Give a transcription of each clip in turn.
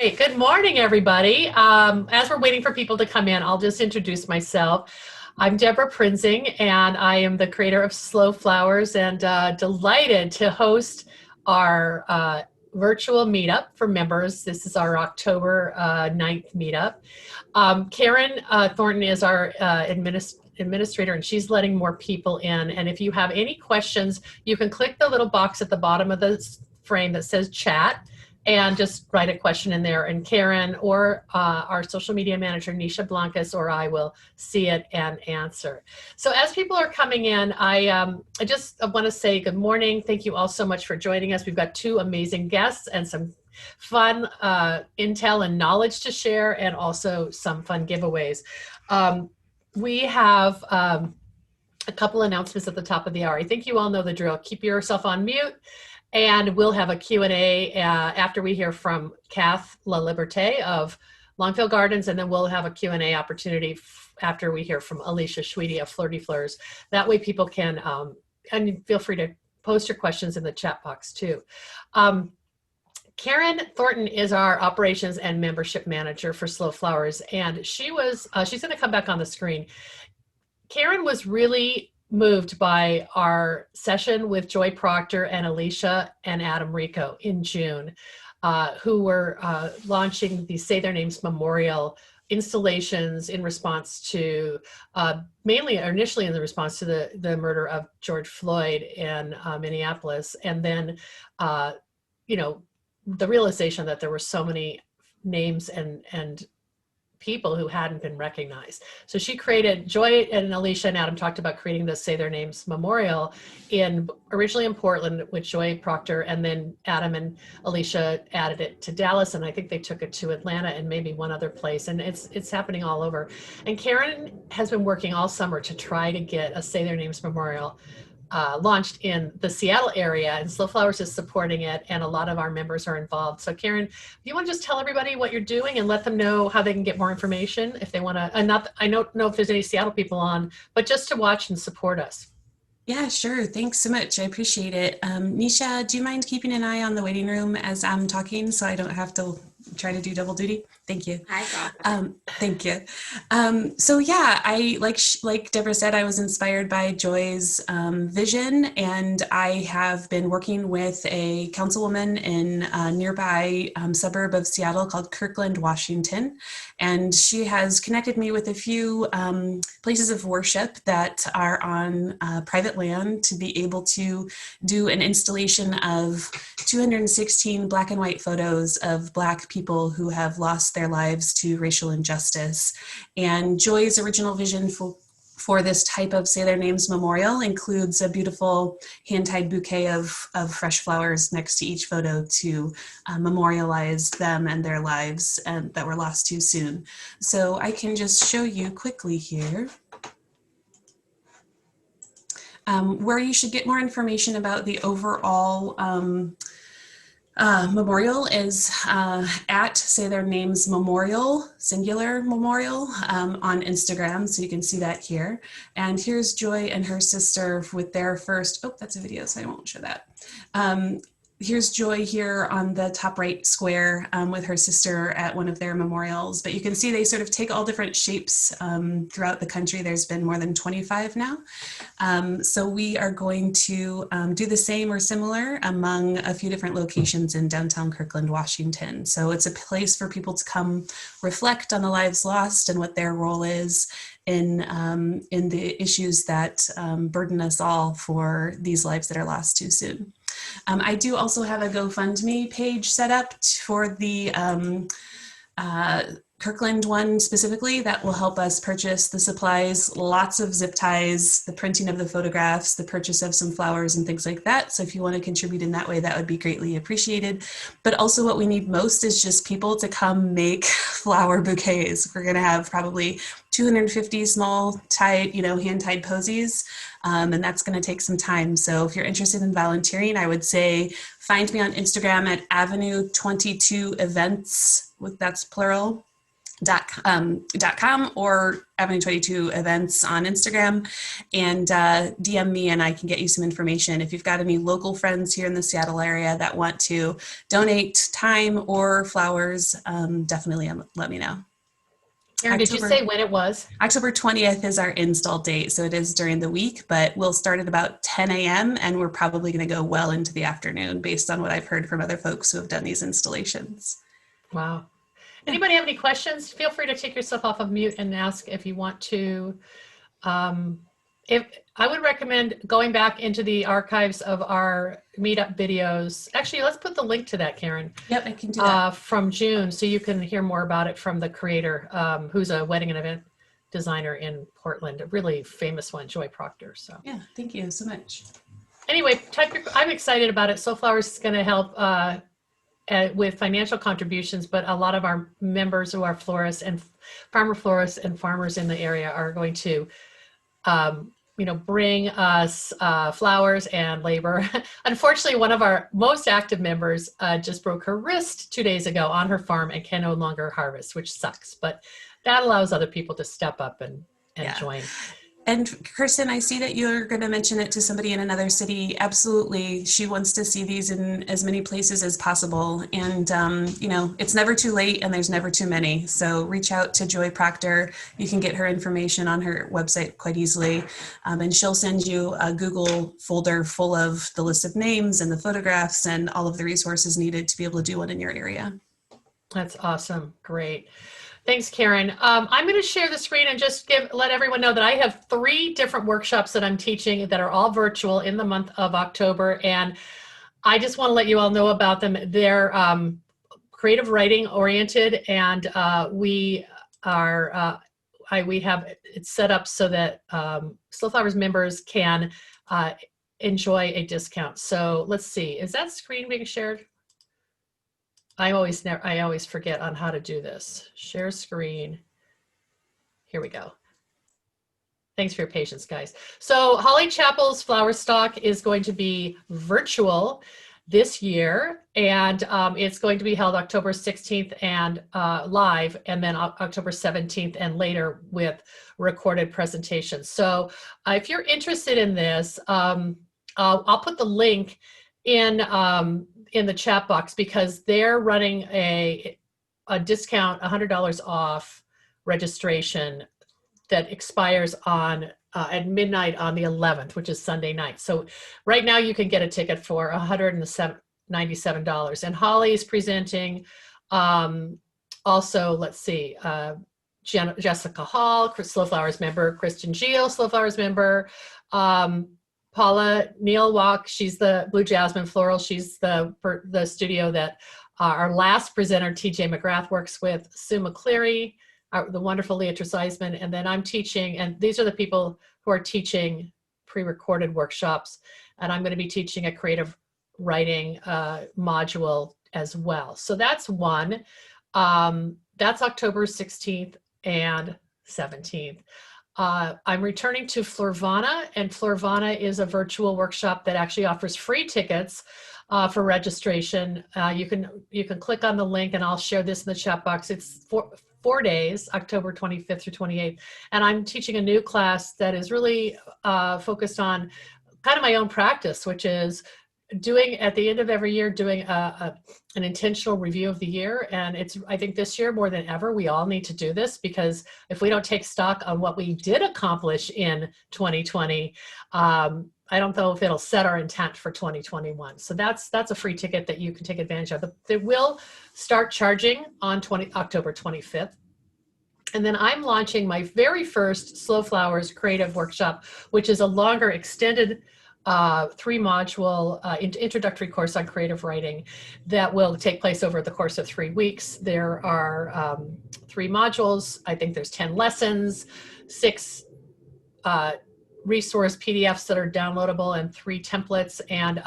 Hey, good morning, everybody. As we're waiting for people to come in, I'll just introduce myself. I'm Deborah Prinzing, and I am the creator of Slow Flowers, and delighted to host our virtual meetup for members. This is our October 9th meetup. Karen Thornton is our administrator, and she's letting more people in. And if you have any questions, you can click the little box at the bottom of the frame that says chat and just write a question in there, and Karen or our social media manager, Nisha Blancas, or I will see it and answer. So as people are coming in, I just want to say good morning. Thank you all so much for joining us. We've got two amazing guests and some fun intel and knowledge to share, and also some fun giveaways. We have a couple announcements at the top of the hour. I think you all know the drill. Keep yourself on mute. And we'll have a Q&A after we hear from LaLiberte of Longfield Gardens, and then we'll have a Q&A opportunity after we hear from Alicia Schwede of Flirty Fleurs. That way people can, and feel free to post your questions in the chat box too. Karen Thornton is our operations and membership manager for Slow Flowers, and she's going to come back on the screen. Karen was really moved by our session with Joy Proctor and Alicia and Adam Rico in June, who were launching the Say Their Names Memorial installations in response to, mainly or initially in the response to the murder of George Floyd in Minneapolis. And then, the realization that there were so many names and people who hadn't been recognized. So she created, Joy and Alicia and Adam talked about creating the Say Their Names Memorial originally in Portland with Joy Proctor, and then Adam and Alicia added it to Dallas, and I think they took it to Atlanta and maybe one other place, and it's happening all over. And Karen has been working all summer to try to get a Say Their Names Memorial launched in the Seattle area, and Slow Flowers is supporting it, and a lot of our members are involved. So Karen, do you want to just tell everybody what you're doing and let them know how they can get more information if they want to, and I don't know if there's any Seattle people on, but just to watch and support us. Yeah, sure. Thanks so much. I appreciate it. Nisha, do you mind keeping an eye on the waiting room as I'm talking so I don't have to try to do double duty? Thank you. Thank you. So yeah, I like Deborah said, I was inspired by Joy's vision, and I have been working with a councilwoman in a nearby suburb of Seattle called Kirkland, Washington, and she has connected me with a few places of worship that are on private land to be able to do an installation of 216 black and white photos of Black people who have lost their lives to racial injustice. And Joy's original vision for this type of Say Their Names memorial includes a beautiful hand-tied bouquet of fresh flowers next to each photo to memorialize them and their lives that were lost too soon. So I can just show you quickly here where you should get more information about the overall memorial is at Say Their Names Memorial, singular memorial, on Instagram. So you can see that here. And here's Joy and her sister with their first, oh, that's a video, so I won't show that. Here's Joy here on the top right square with her sister at one of their memorials. But you can see they sort of take all different shapes throughout the country. There's been more than 25 now. So we are going to do the same or similar among a few different locations in downtown Kirkland, Washington. So it's a place for people to come reflect on the lives lost and what their role is in the issues that burden us all for these lives that are lost too soon. I do also have a GoFundMe page set up for the Kirkland one specifically that will help us purchase the supplies, lots of zip ties, the printing of the photographs, the purchase of some flowers and things like that. So if you want to contribute in that way, that would be greatly appreciated. But also what we need most is just people to come make flower bouquets. We're going to have probably 250 small tied, hand-tied posies. And that's going to take some time. So if you're interested in volunteering, I would say find me on Instagram at Avenue 22 Events, that's plural. .com or Avenue 22 events on Instagram, and DM me and I can get you some information. If you've got any local friends here in the Seattle area that want to donate time or flowers, definitely let me know. Karen, did you say when it was? October 20th is our install date, so it is during the week, but we'll start at about 10 a.m. and we're probably going to go well into the afternoon based on what I've heard from other folks who have done these installations. Wow. Anybody have any questions? Feel free to take yourself off of mute and ask if you want to. If I would recommend going back into the archives of our meetup videos. Actually, let's put the link to that, Karen. Yep, I can do that. From June, so you can hear more about it from the creator, who's a wedding and event designer in Portland, a really famous one, Joy Proctor. So yeah, thank you so much. Anyway, I'm excited about it. Slow Flowers is going to help with financial contributions, but a lot of our members who are florists and florists and farmers in the area are going to, bring us flowers and labor. Unfortunately, one of our most active members just broke her wrist 2 days ago on her farm and can no longer harvest, which sucks. But that allows other people to step up and join. And Kirsten, I see that you're going to mention it to somebody in another city. Absolutely. She wants to see these in as many places as possible. And, it's never too late and there's never too many. So reach out to Joy Proctor. You can get her information on her website quite easily. And she'll send you a Google folder full of the list of names and the photographs and all of the resources needed to be able to do one in your area. That's awesome. Great. Thanks, Karen. I'm going to share the screen and just let everyone know that I have 3 different workshops that I'm teaching that are all virtual in the month of October. And I just want to let you all know about them. They're creative writing oriented, and we have it set up so that Slow Flowers members can enjoy a discount. So let's see, is that screen being shared? I always forget on how to do this. Share screen. Here we go. Thanks for your patience, guys. So Holly Chapel's flower stock is going to be virtual this year, and it's going to be held October 16th and live, and then October 17th and later with recorded presentations. So if you're interested in this, I'll put the link in the chat box, because they're running a discount, $100 off registration that expires on at midnight on the 11th, which is Sunday night. So right now you can get a ticket for $197. And Holly is presenting also, let's see, Jessica Hall, Slow Flowers member, Kristen Geel, Slow Flowers member, Paula Nealwalk, she's the Blue Jasmine Floral. She's the studio that our last presenter, TJ McGrath, works with. Sue McCleary, the wonderful Leah Seisman, and then I'm teaching, and these are the people who are teaching pre-recorded workshops, and I'm going to be teaching a creative writing module as well. So that's one. That's October 16th and 17th. I'm returning to Florvana, and Florvana is a virtual workshop that actually offers free tickets for registration. You can click on the link, and I'll share this in the chat box. It's 4 days, October 25th through 28th, and I'm teaching a new class that is really focused on kind of my own practice, which is doing at the end of every year, doing an intentional review of the year. And I think this year more than ever, we all need to do this, because if we don't take stock on what we did accomplish in 2020, I don't know if it'll set our intent for 2021. So that's a free ticket that you can take advantage of. They will start charging on October 25th. And then I'm launching my very first Slow Flowers creative workshop, which is a longer extended 3-module introductory course on creative writing that will take place over the course of 3 weeks. There are 3 modules. I think there's 10 lessons, 6 resource PDFs that are downloadable, and 3 templates. And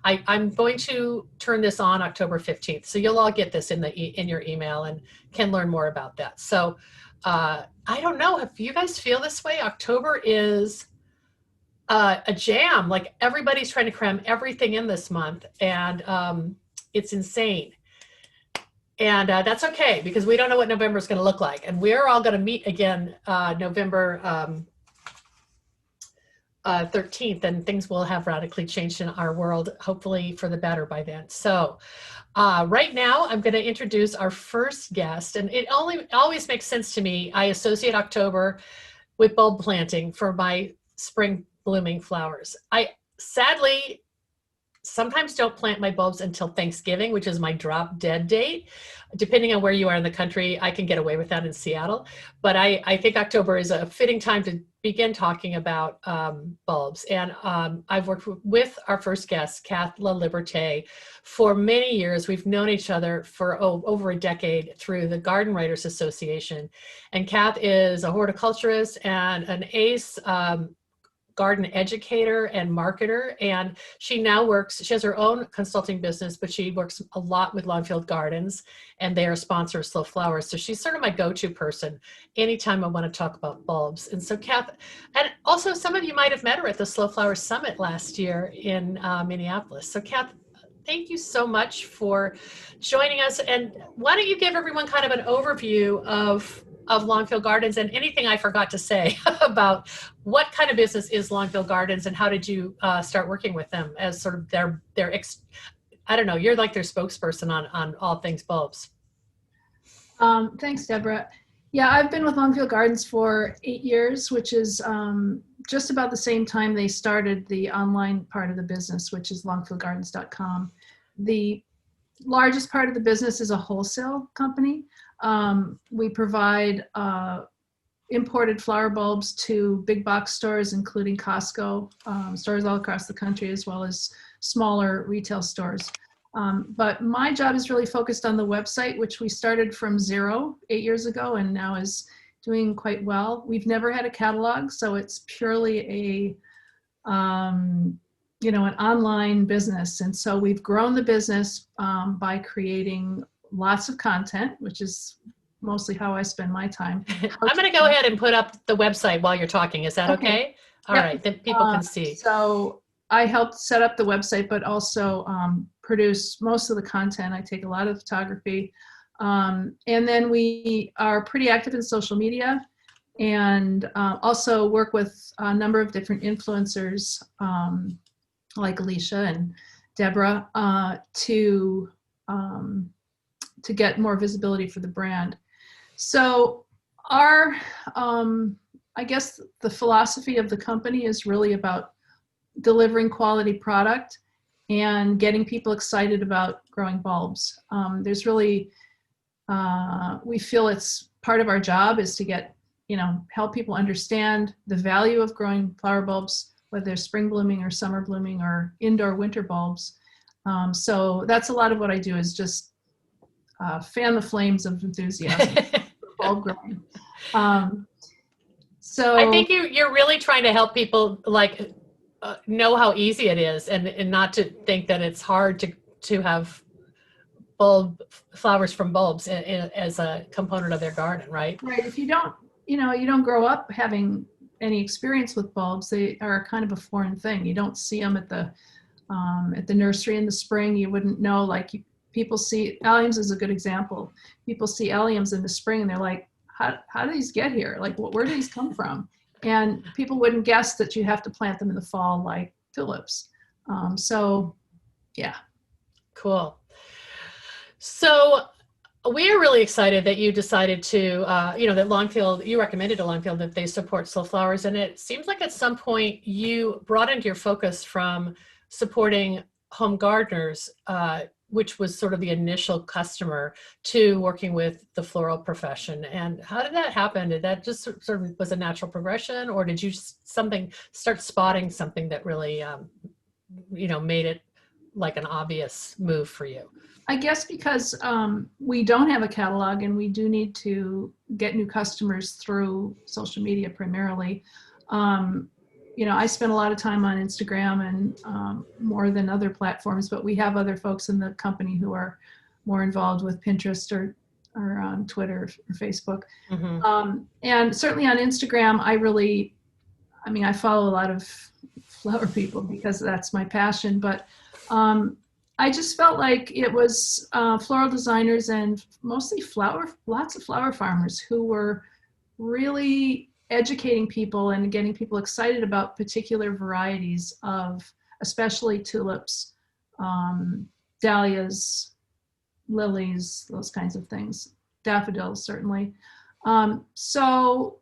I'm going to turn this on October 15th. So you'll all get this in your email and can learn more about that. So I don't know if you guys feel this way. October is a jam. Like, everybody's trying to cram everything in this month, and it's insane. And that's okay, because we don't know what November is going to look like. And we're all going to meet again November 13th, and things will have radically changed in our world, hopefully for the better by then. So right now, I'm going to introduce our first guest. And it always makes sense to me. I associate October with bulb planting for my spring blooming flowers. I sadly sometimes don't plant my bulbs until Thanksgiving, which is my drop dead date. Depending on where you are in the country, I can get away with that in Seattle. But I think October is a fitting time to begin talking about bulbs. And I've worked with our first guest, LaLiberte, for many years. We've known each other for over a decade through the Garden Writers Association. And Kath is a horticulturist and an ace garden educator and marketer. And she has her own consulting business, but she works a lot with Longfield Gardens, and they are a sponsor of Slow Flowers. So she's sort of my go-to person anytime I want to talk about bulbs. And so Kath, and also some of you might have met her at the Slow Flowers Summit last year in Minneapolis. So Kath, thank you so much for joining us. And why don't you give everyone kind of an overview of Longfield Gardens and anything I forgot to say about what kind of business is Longfield Gardens and how did you start working with them as sort of I don't know, you're like their spokesperson on all things bulbs. Thanks, Deborah. Yeah, I've been with Longfield Gardens for 8 years, which is just about the same time they started the online part of the business, which is longfieldgardens.com. The largest part of the business is a wholesale company. We provide imported flower bulbs to big box stores, including Costco, stores all across the country, as well as smaller retail stores. But my job is really focused on the website, which we started from zero 8 years ago and now is doing quite well. We've never had a catalog, so it's purely an online business. And so we've grown the business by creating lots of content, which is mostly how I spend my time. I'm going to go ahead and put up the website while you're talking. Is that okay? All right, then people can see. So I helped set up the website, but also produce most of the content. I take a lot of photography. And then we are pretty active in social media and also work with a number of different influencers like Alicia and Deborah to get more visibility for the brand. So our, I guess the philosophy of the company is really about delivering quality product and getting people excited about growing bulbs. There's really, we feel it's part of our job is to help people understand the value of growing flower bulbs, whether they're spring blooming or summer blooming or indoor winter bulbs. So that's a lot of what I do, is just fan the flames of enthusiasm for bulb growing. So I think you're really trying to help people know how easy it is, and not to think that it's hard to have flowers from bulbs as a component of their garden, right? Right. If you don't grow up having any experience with bulbs, they are kind of a foreign thing. You don't see them at the nursery in the spring. You wouldn't know, people see alliums is a good example. People see alliums in the spring and they're like, how do these get here? Where do these come from? And people wouldn't guess that you have to plant them in the fall like tulips. Yeah. Cool. So we are really excited that you decided to, that Longfield, you recommended to Longfield that they support Slow Flowers. And it seems like at some point you broadened your focus from supporting home gardeners, which was sort of the initial customer, to working with the floral profession. And how did that happen? Did that just sort of was a natural progression, or did you start spotting something that really, made it like an obvious move for you? I guess because we don't have a catalog and we do need to get new customers through social media primarily. I spend a lot of time on Instagram and more than other platforms, but we have other folks in the company who are more involved with Pinterest or on Twitter or Facebook. Mm-hmm. And certainly on Instagram, I follow a lot of flower people because that's my passion, but I just felt like it was floral designers and mostly lots of flower farmers who were really educating people and getting people excited about particular varieties of, especially tulips, dahlias, lilies, those kinds of things, daffodils certainly. So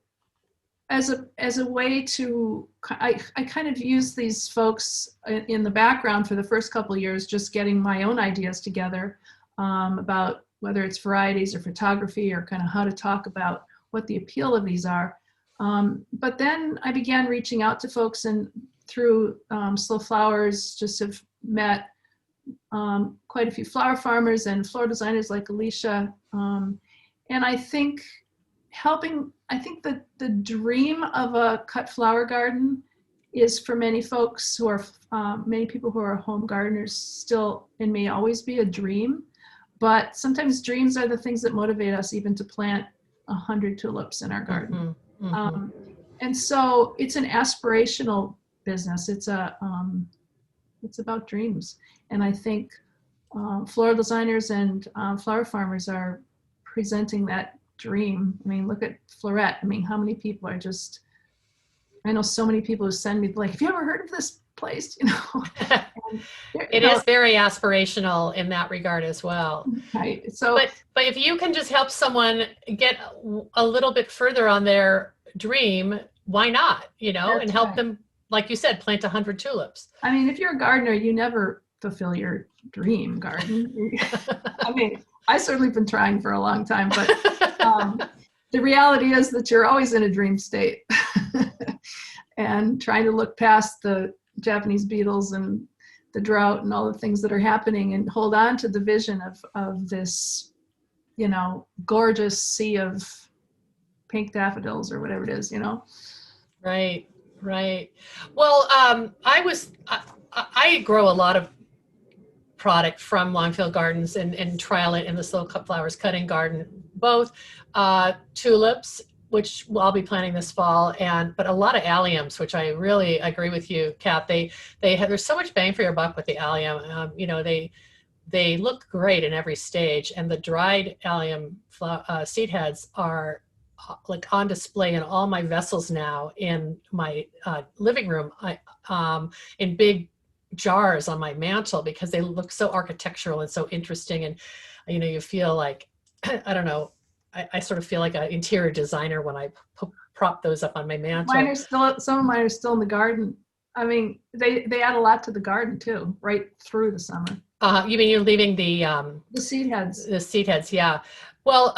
as a way to, I kind of use these folks in the background for the first couple of years, just getting my own ideas together about whether it's varieties or photography or kind of how to talk about what the appeal of these are. But then I began reaching out to folks, and through Slow Flowers just have met quite a few flower farmers and floral designers like Alicia. And I think that the dream of a cut flower garden is for many folks who are, many people who are home gardeners still, and may always be a dream. But sometimes dreams are the things that motivate us even to plant 100 tulips in our garden. Mm-hmm. Mm-hmm. And so it's an aspirational business. It's about dreams. And I think floral designers and flower farmers are presenting that dream. I mean, look at Flirty. I mean, how many people are just, I know so many people who send me like, have you ever heard of this place? You know, it is very aspirational in that regard as well. Right. So, but if you can just help someone get a little bit further on their dream, why not? You know, and help them, like you said, plant 100 tulips. I mean, if you're a gardener, you never fulfill your dream garden. I mean, I certainly been trying for a long time, but the reality is that you're always in a dream state and trying to look past the Japanese beetles and the drought and all the things that are happening and hold on to the vision of this, you know, gorgeous sea of pink daffodils or whatever it is, you know? Right, right. Well, I grow a lot of product from Longfield Gardens and trial it in the Slow Flowers cutting garden, both tulips, which I'll be planting this fall, but a lot of alliums, which I really agree with you, Kath. There's so much bang for your buck with the allium. You know, they look great in every stage, and the dried allium seed heads are like on display in all my vessels now in my living room, in big jars on my mantle, because they look so architectural and so interesting. And, you know, you feel like, I don't know, I sort of feel like an interior designer when I prop those up on my mantle. Some of mine are still in the garden. I mean, they add a lot to the garden too, right through the summer. You mean you're leaving the seed heads? The seed heads, yeah. Well,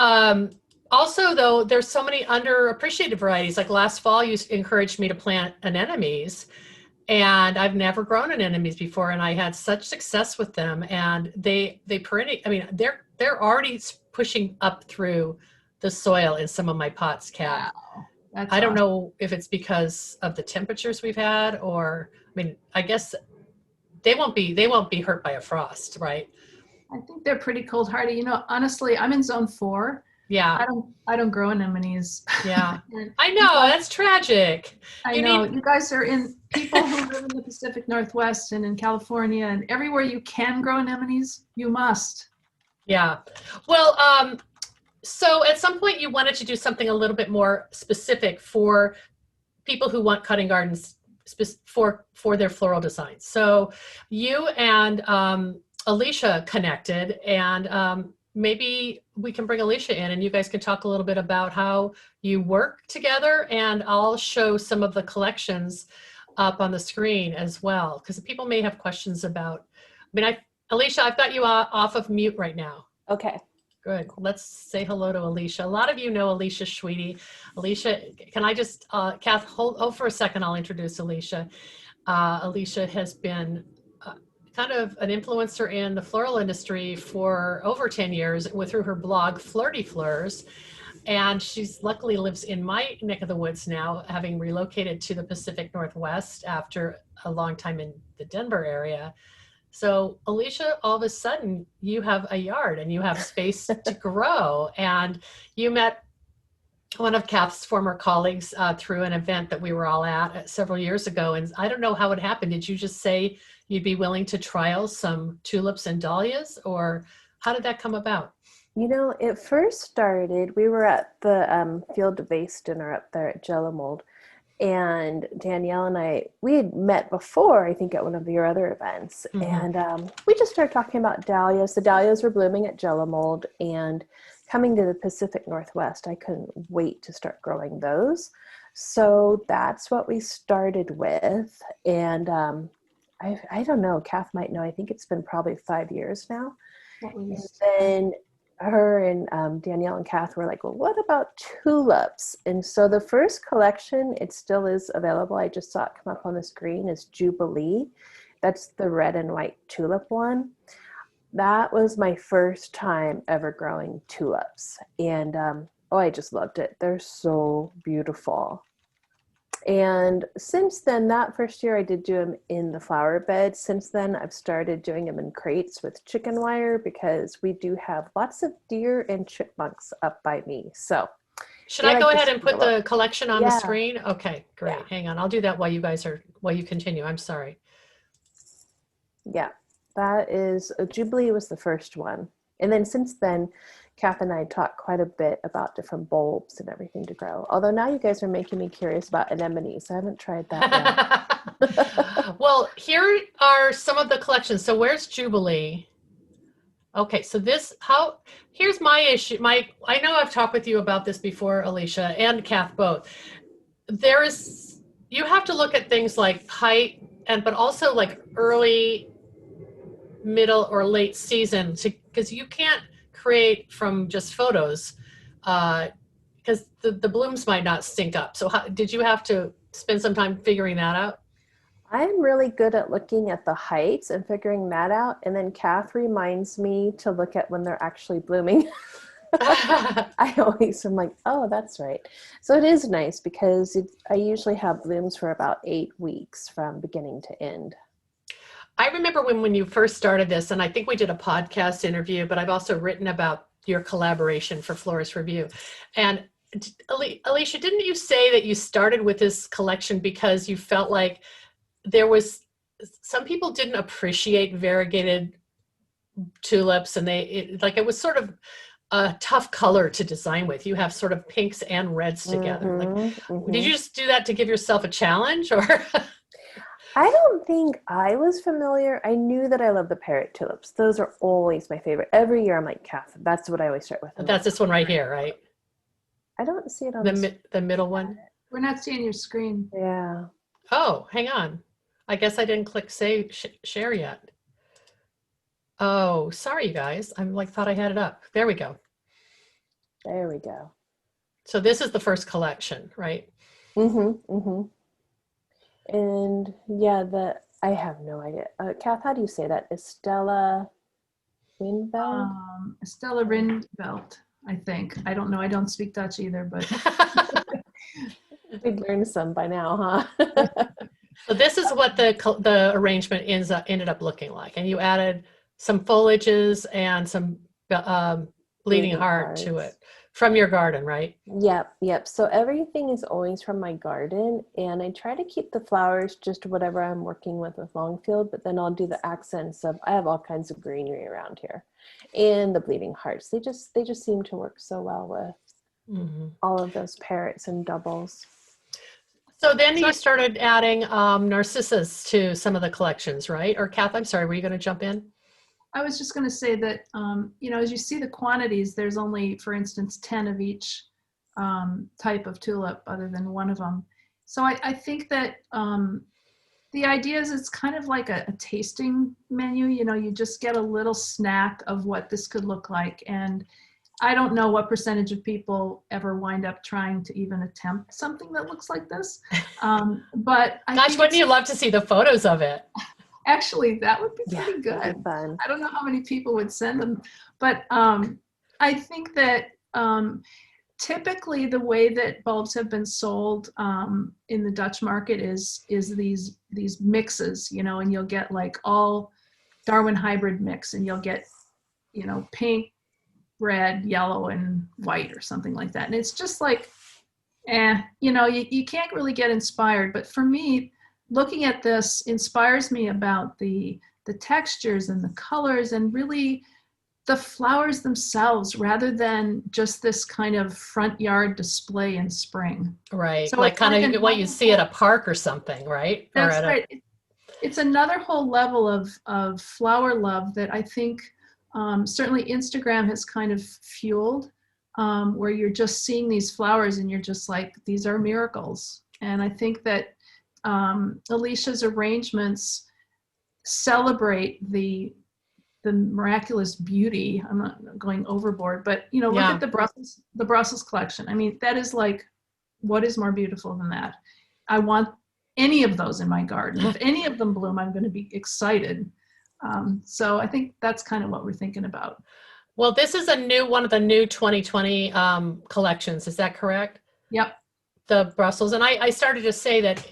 also though, there's so many underappreciated varieties. Like last fall, you encouraged me to plant anemones, and I've never grown anemones before, and I had such success with them. And they perenniate. I mean, they're already pushing up through the soil in some of my pots, Kat. Wow. I don't know if it's because of the temperatures we've had, or, I mean, I guess they won't be hurt by a frost, right? I think they're pretty cold hardy. You know, honestly, I'm in zone 4. Yeah. I don't grow anemones. Yeah. I know, that's tragic. I know. You guys are people who live in the Pacific Northwest and in California, and everywhere you can grow anemones, you must. Yeah. Well, so at some point you wanted to do something a little bit more specific for people who want cutting gardens for their floral designs. So you and Alicia connected, and maybe we can bring Alicia in and you guys can talk a little bit about how you work together, and I'll show some of the collections up on the screen as well, because people may have questions about, Alicia, I've got you off of mute right now. Okay. Good. Let's say hello to Alicia. A lot of you know Alicia Schwede. Alicia, can I just, Kath, hold for a second, I'll introduce Alicia. Alicia has been kind of an influencer in the floral industry for over 10 years through her blog, Flirty, Fleurs. And she's luckily lives in my neck of the woods now, having relocated to the Pacific Northwest after a long time in the Denver area. So Alicia, all of a sudden you have a yard and you have space to grow, and you met one of Kath's former colleagues through an event that we were all at several years ago. And I don't know how it happened. Did you just say you'd be willing to trial some tulips and dahlias, or how did that come about? You know, it first started, we were at the Field of Vase dinner up there at Jello Mold, and Danielle and I, we had met before, I think at one of your other events, Mm-hmm. and we just started talking about dahlias. The dahlias were blooming at Jello Mold, and coming to the Pacific Northwest, I couldn't wait to start growing those. So that's what we started with, and I don't know, Kath might know, I think it's been probably 5 years now. And then her and Danielle and Kath were like, well, what about tulips? And so the first collection, it still is available. I just saw it come up on the screen, is Jubilee. That's the red and white tulip one. That was my first time ever growing tulips. And oh, I just loved it. They're so beautiful. And since then, that first year I did do them in the flower bed. Since then, I've started doing them in crates with chicken wire because we do have lots of deer and chipmunks up by me. So Should I go ahead and put the up. collection on the screen? Okay, great. Yeah. Hang on. I'll do that while you continue. I'm sorry. Yeah, that is, Jubilee was the first one. And then since then, Kath and I talked quite a bit about different bulbs and everything to grow. Although now you guys are making me curious about anemones. I haven't tried that yet. Well, here are some of the collections. So where's Jubilee? Okay, so here's my issue. I know I've talked with you about this before, Alicia and Kath both. You have to look at things like height but also like early, middle, or late season because you can't create from just photos because the blooms might not sync up. So did you have to spend some time figuring that out? I'm really good at looking at the heights and figuring that out. And then Kath reminds me to look at when they're actually blooming. I always am like, oh, that's right. So it is nice because I usually have blooms for about 8 weeks from beginning to end. I remember when you first started this, and I think we did a podcast interview, but I've also written about your collaboration for Flores Review. And Alicia, didn't you say that you started with this collection because you felt like some people didn't appreciate variegated tulips, and it was sort of a tough color to design with. You have sort of pinks and reds together. Did you just do that to give yourself a challenge, or? I don't think I was familiar. I knew that I love the parrot tulips. Those are always my favorite. Every year I'm like, Kath, that's what I always start with. That's this one right here, right? I don't see it on the middle one. We're not seeing your screen. Yeah. Oh, hang on. I guess I didn't click save share yet. Oh, sorry, you guys. Thought I had it up. There we go. There we go. So this is the first collection, right? And yeah, I have no idea. Kath, how do you say that? Estella Rindveld? Estella Rindveld, I think. I don't know. I don't speak Dutch either, but we'd learned some by now, huh? So this is what the arrangement ended up looking like, and you added some foliages and some bleeding heart to it from your garden, right? Yep. So everything is always from my garden, and I try to keep the flowers just whatever I'm working with Longfield, but then I'll do the accents I have all kinds of greenery around here, and the bleeding hearts. They just seem to work so well with all of those parrots and doubles. So then you started adding narcissus to some of the collections, right? Or Kath, I'm sorry, were you going to jump in? I was just going to say that, as you see the quantities, there's only, for instance, 10 of each type of tulip other than one of them. So I think that the idea is it's kind of like a tasting menu. You just get a little snack of what this could look like. And I don't know what percentage of people ever wind up trying to even attempt something that looks like this. But gosh, wouldn't you love to see the photos of it? Actually, that would be pretty good. That'd be fun. I don't know how many people would send them, but I think that typically the way that bulbs have been sold in the Dutch market is these mixes, and you'll get like all Darwin hybrid mix, and you'll get, pink, red, yellow, and white or something like that. And it's just like You can't really get inspired. But for me, looking at this inspires me about the textures and the colors and really the flowers themselves rather than just this kind of front yard display in spring. Right. So Like it's kind like of what you see at a park or something, right? Or that's at right. It's another whole level of flower love that I think certainly Instagram has kind of fueled, where you're just seeing these flowers and you're just like, these are miracles. And I think that Alicia's arrangements celebrate the miraculous beauty. I'm not going overboard, but look at the Brussels collection. I mean, that is like, what is more beautiful than that? I want any of those in my garden. If any of them bloom, I'm going to be excited. So I think that's kind of what we're thinking about. Well, this is one of the new 2020 collections. Is that correct? Yep. The Brussels. And I started to say that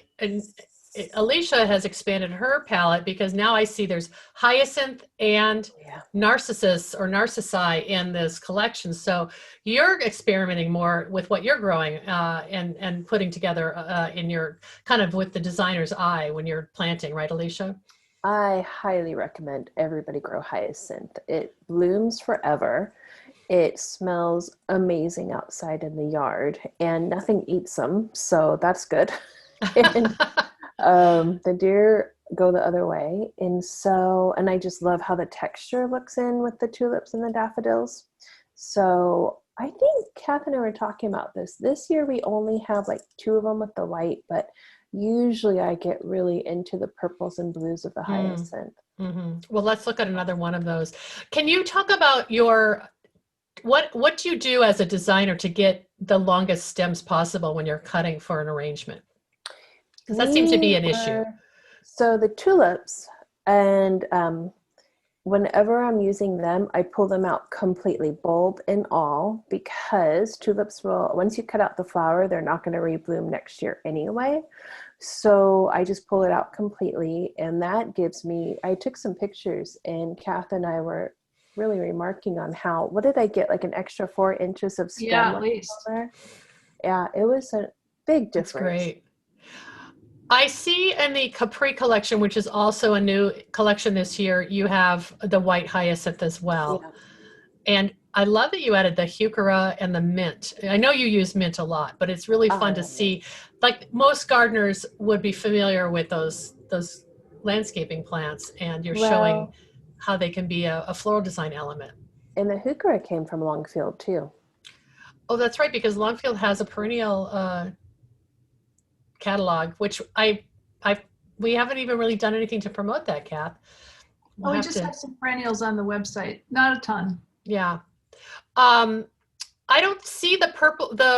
Alicia has expanded her palette because now I see there's hyacinth and narcissus or narcissi in this collection. So you're experimenting more with what you're growing and putting together in your kind of with the designer's eye when you're planting, right, Alicia? I highly recommend everybody grow hyacinth. It blooms forever. It smells amazing outside in the yard and nothing eats them. So that's good. And the deer go the other way. And I just love how the texture looks in with the tulips and the daffodils. So I think Kath and I were talking about this. This year we only have like 2 of them with the white, but usually I get really into the purples and blues of the hyacinth. Mm-hmm. Well, let's look at another one of those. Can you talk about what do you do as a designer to get the longest stems possible when you're cutting for an arrangement? Because that seems to be an issue. So the tulips, and whenever I'm using them, I pull them out completely, bulb and all, because tulips will, once you cut out the flower, they're not going to rebloom next year anyway. So I just pull it out completely, and that gives me, I took some pictures, and Kath and I were really remarking on how, what did I get, like an extra 4 inches of stem? Yeah, at least. There? Yeah, it was a big difference. That's great. I see in the Capri collection, which is also a new collection this year, you have the white hyacinth as well. Yeah. And I love that you added the heuchera and the mint. I know you use mint a lot, but it's really fun to see. Like most gardeners would be familiar with those landscaping plants, and you're showing how they can be a floral design element. And the heuchera came from Longfield too. Oh, that's right, because Longfield has a perennial catalog, which we haven't even really done anything to promote that, Kath. We just have some perennials on the website, not a ton. Yeah. I don't see the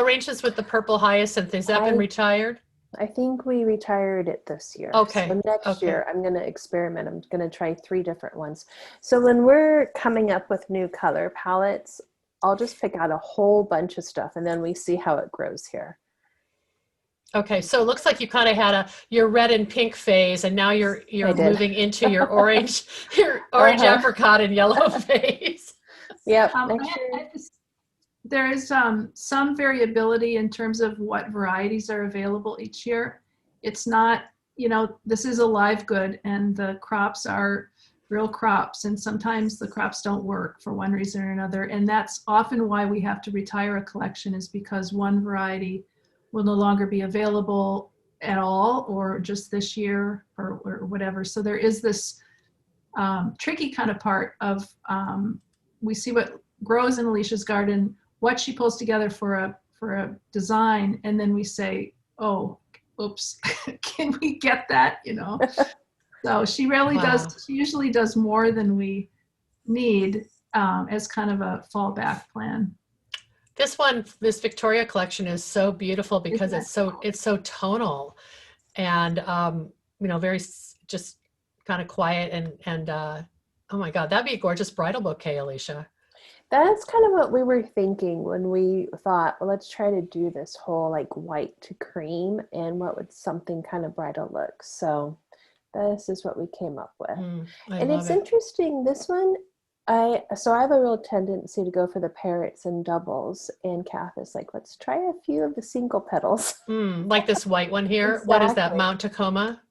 arrangements with the purple hyacinth. Has that been retired? I think we retired it this year. Okay. So next year I'm going to experiment. I'm going to try 3 different ones. So when we're coming up with new color palettes, I'll just pick out a whole bunch of stuff and then we see how it grows here. Okay, so it looks like you kind of had your red and pink phase, and now you're moving into your orange, apricot and yellow phase. Yep. There is some variability in terms of what varieties are available each year. It's not, this is a live good, and the crops are real crops, and sometimes the crops don't work for one reason or another, and that's often why we have to retire a collection, is because one variety will no longer be available at all, or just this year or whatever. So there is this tricky kind of part of, we see what grows in Alicia's garden, what she pulls together for a design, and then we say, oh, oops, can we get that, So she really does, she usually does more than we need as kind of a fallback plan. This Victoria collection is so beautiful because it's so tonal and very just kind of quiet and oh my God, that'd be a gorgeous bridal bouquet, Alicia. That's kind of what we were thinking when we thought, well, let's try to do this whole like white to cream, and what would something kind of bridal look. So this is what we came up with. And it's interesting, this one, So I have a real tendency to go for the parrots and doubles, and Kath is like, let's try a few of the single petals. Like this white one here. What is that? Exactly. Mount Tacoma?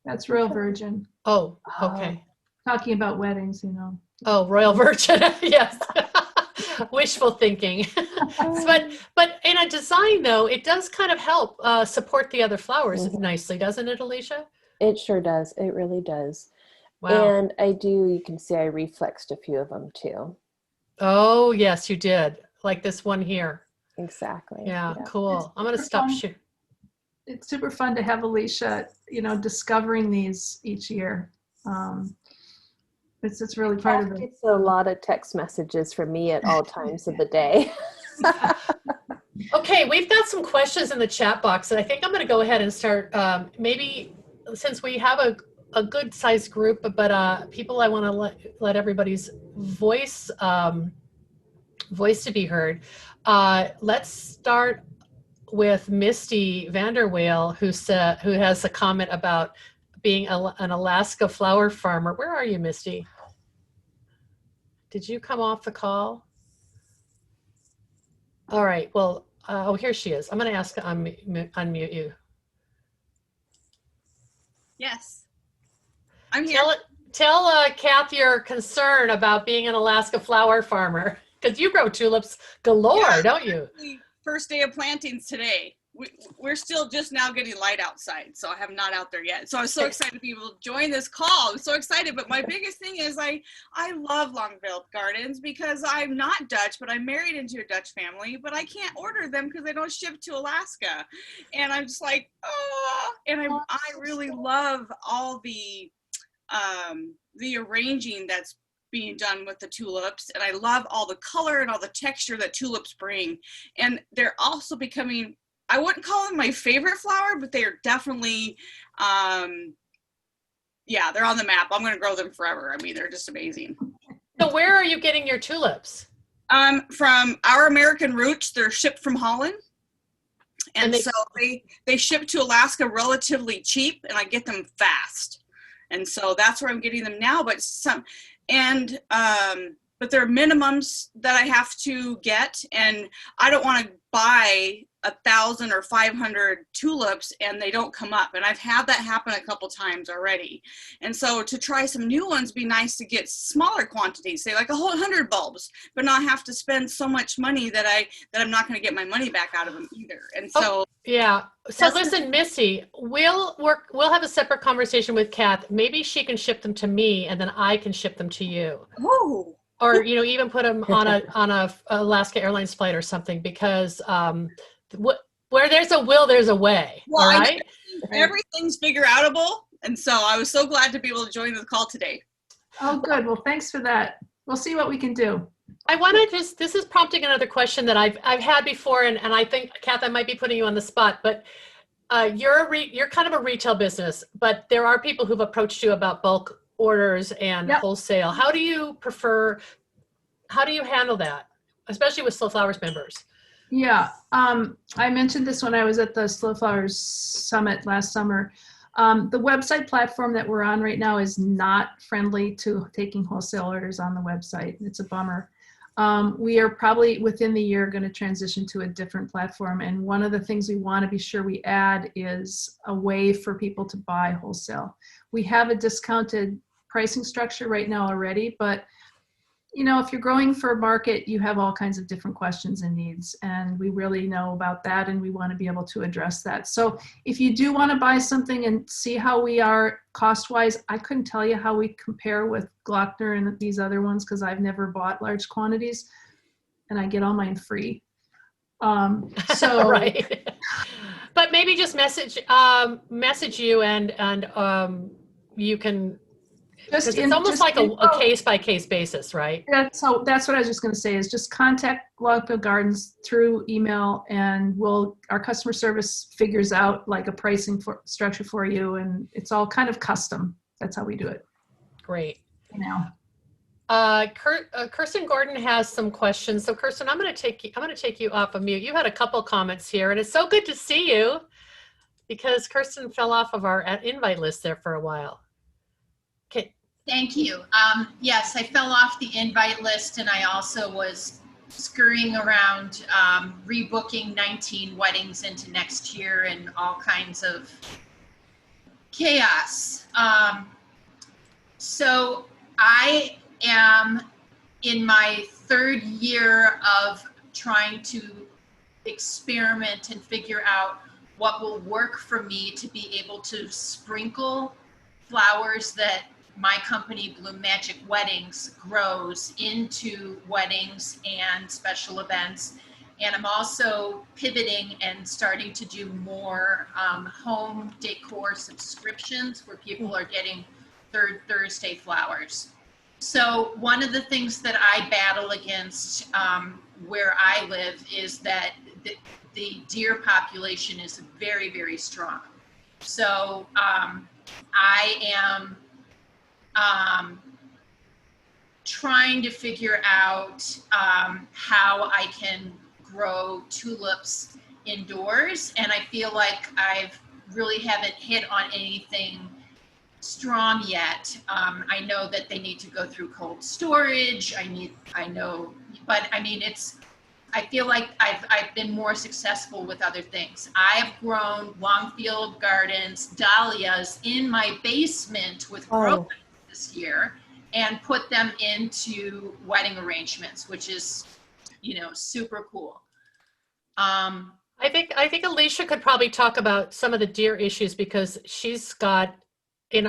That's Royal Virgin. Oh, okay. Talking about weddings, you know. Oh, Royal Virgin. Yes. Wishful thinking. but in a design though, it does kind of help support the other flowers nicely, doesn't it, Alicia? It sure does. It really does. Wow. And you can see I reflexed a few of them too. Oh, yes, you did. Like this one here. Exactly. Yeah. Cool. I'm going to stop shooting. It's super fun to have Alicia, you know, discovering these each year. It's really part of it. It's a lot of text messages from me at all times of the day. Okay, we've got some questions in the chat box, and I think I'm going to go ahead and start. Maybe since we have a good sized group, but people, I want to let everybody's voice to be heard. Let's start with Misty Vanderweel, who has a comment about being an Alaska flower farmer. Where are you, Misty? Did you come off the call? All right. Well, oh, here she is. I'm going to ask unmute you. Yes, I'm here. Tell Kath your concern about being an Alaska flower farmer, because you grow tulips galore, don't you? First day of plantings today. We're still just now getting light outside, so I have not out there yet. So I'm so excited to be able to join this call. I'm so excited. But my biggest thing is I love Longfield Gardens because I'm not Dutch, but I'm married into a Dutch family, but I can't order them because they don't ship to Alaska. And I'm just like, oh, and I really love all the arranging that's being done with the tulips, and I love all the color and all the texture that tulips bring. And they're also becoming, I wouldn't call them my favorite flower, but they are definitely, yeah, they're on the map. I'm going to grow them forever. I mean, they're just amazing. So where are you getting your tulips? From Our American Roots. They're shipped from Holland. And so they ship to Alaska relatively cheap, and I get them fast. And so that's where I'm getting them now. But but there are minimums that I have to get, and I don't want to buy 1,000 or 500 tulips and they don't come up. And I've had that happen a couple times already. And so to try some new ones, be nice to get smaller quantities, say like 100 bulbs, but not have to spend so much money that I'm not going to get my money back out of them either. And so yeah. So listen, Missy, we'll have a separate conversation with Kath. Maybe she can ship them to me, and then I can ship them to you. Oh. Or even put them on a Alaska Airlines flight or something, because where there's a will, there's a way. Well, all right. Everything's figure outable, and so I was so glad to be able to join the call today. Oh, good. Well, thanks for that. We'll see what we can do. I want to this is prompting another question that I've had before, and I think, Kath, I might be putting you on the spot, but you're kind of a retail business, but there are people who've approached you about bulk orders and wholesale. How do you handle that, especially with Slow Flowers members? Yeah, I mentioned this when I was at the Slow Flowers Summit last summer. The website platform that we're on right now is not friendly to taking wholesale orders on the website. It's a bummer. We are probably within the year going to transition to a different platform. And one of the things we want to be sure we add is a way for people to buy wholesale. We have a discounted pricing structure right now already, but if you're growing for a market, you have all kinds of different questions and needs, and we really know about that, and we want to be able to address that. So if you do want to buy something and see how we are cost-wise, I couldn't tell you how we compare with Glockner and these other ones because I've never bought large quantities, and I get all mine free. So right. But maybe just message you and you can. It's almost like a case-by-case basis, right? That's what I was just going to say is just contact Longfield Gardens through email, and our customer service figures out like a pricing structure for you, and it's all kind of custom. That's how we do it. Great. Kirsten Gordon has some questions. So Kirsten, I'm going to take you off of mute. You had a couple comments here, and it's so good to see you because Kirsten fell off of our invite list there for a while. Thank you. Yes, I fell off the invite list, and I also was scurrying around rebooking 19 weddings into next year and all kinds of chaos. So I am in my third year of trying to experiment and figure out what will work for me to be able to sprinkle flowers that my company Bloom Magic Weddings grows into weddings and special events. And I'm also pivoting and starting to do more home decor subscriptions where people are getting Third Thursday flowers. So one of the things that I battle against where I live is that the deer population is very, very strong. So I am trying to figure out how I can grow tulips indoors, and I feel like I've really haven't hit on anything strong yet. I know that they need to go through cold storage. I know, but I mean, I feel like I've been more successful with other things. I've grown Longfield gardens, dahlias in my basement with grow lights this year and put them into wedding arrangements, which is, super cool. I think Alicia could probably talk about some of the deer issues because she's got in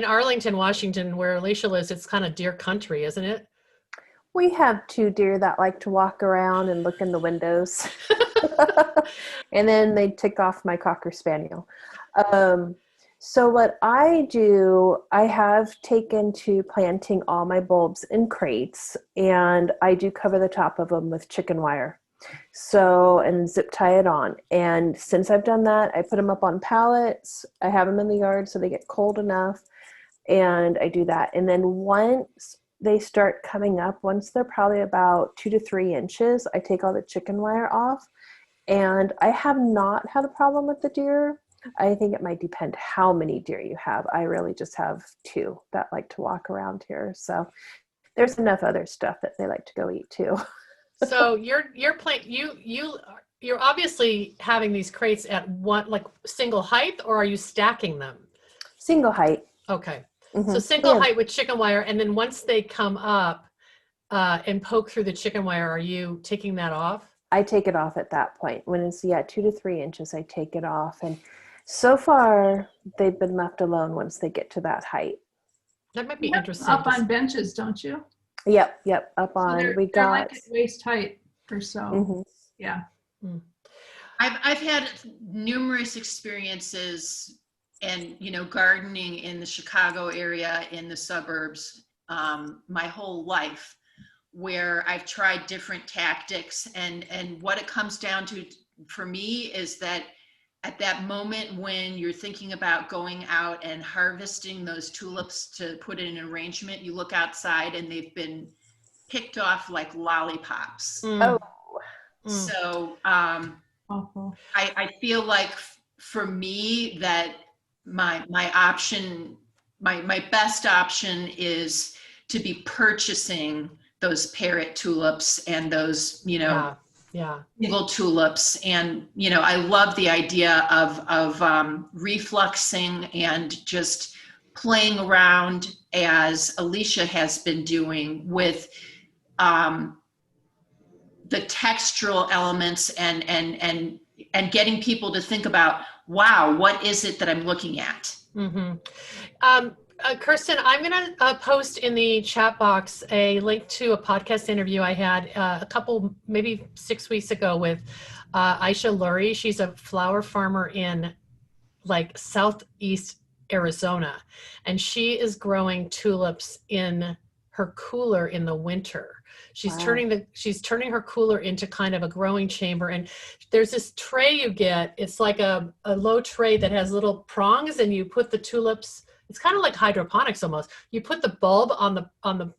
Arlington, Washington, where Alicia lives, it's kind of deer country, isn't it? We have 2 deer that like to walk around and look in the windows. And then they tick off my Cocker Spaniel. So what I do, I have taken to planting all my bulbs in crates, and I do cover the top of them with chicken wire. So, and zip tie it on. And since I've done that, I put them up on pallets. I have them in the yard so they get cold enough. And I do that. And then once they start coming up, once they're probably about 2 to 3 inches, I take all the chicken wire off. And I have not had a problem with the deer. I think it might depend how many deer you have. I really just have 2 that like to walk around here. So there's enough other stuff that they like to go eat too. So you're obviously having these crates at one, like single height, or are you stacking them? Single height. Okay. Mm-hmm. So single height with chicken wire, and then once they come up and poke through the chicken wire, are you taking that off? I take it off at that point. When it's 2 to 3 inches, I take it off. And so far, they've been left alone once they get to that height. That might be interesting. Up on benches, don't you? Yep. Up on. So they're like at waist height or so. Mm-hmm. Yeah. I've had numerous experiences and gardening in the Chicago area, in the suburbs, my whole life, where I've tried different tactics, and what it comes down to for me is that at that moment when you're thinking about going out and harvesting those tulips to put in an arrangement, you look outside and they've been picked off like lollipops. So I feel like for me that my option, my best option is to be purchasing those parrot tulips and those, single tulips. And, I love the idea of refluxing and just playing around, as Alicia has been doing, with the textural elements and getting people to think about, wow, what is it that I'm looking at? Mm-hmm. Kirsten, I'm going to post in the chat box a link to a podcast interview I had maybe 6 weeks ago with Aisha Lurie. She's a flower farmer in like Southeast Arizona, and she is growing tulips in her cooler in the winter. She's turning her cooler into kind of a growing chamber, and there's this tray you get. It's like a low tray that has little prongs, and you put the tulips. It's kind of like hydroponics almost. You put the bulb on the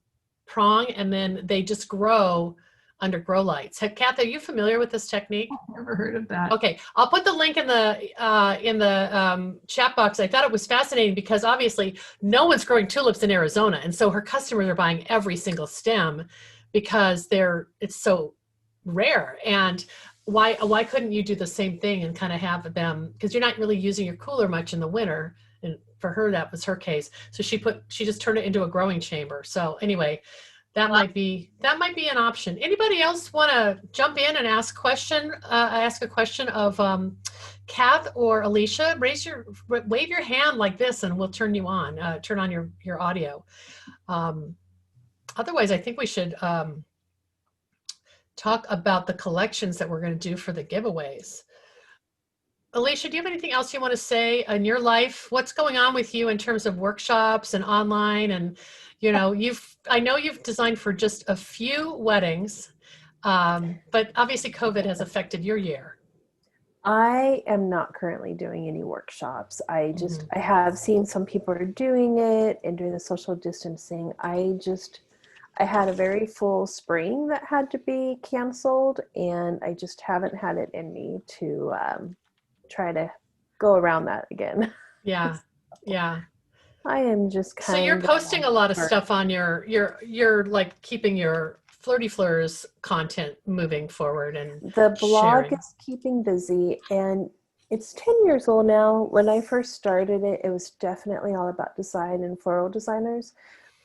prong, and then they just grow under grow lights. Kath, are you familiar with this technique? I've never heard of that. Okay, I'll put the link in the chat box. I thought it was fascinating because obviously no one's growing tulips in Arizona, and so her customers are buying every single stem because it's so rare. And why couldn't you do the same thing and kind of have them, because you're not really using your cooler much in the winter, and for her that was her case. So she just turned it into a growing chamber. So anyway, that might be an option. Anybody else want to jump in and ask a question of Kath or Alicia? Wave your hand like this and we'll turn you on, turn on your audio. Otherwise, I think we should talk about the collections that we're going to do for the giveaways. Alicia, do you have anything else you want to say in your life? What's going on with you in terms of workshops and online? And, you know, I know you've designed for just a few weddings, but obviously COVID has affected your year. I am not currently doing any workshops. I have seen some people are doing it and doing the social distancing. I had a very full spring that had to be canceled, and I just haven't had it in me to try to go around that again. Yeah. I am just kind of. So you're posting a lot of stuff on you're like keeping your Flirty Fleurs content moving forward, and the blog sharing. is keeping busy, and it's 10 years old now. When I first started it, it was definitely all about design and floral designers.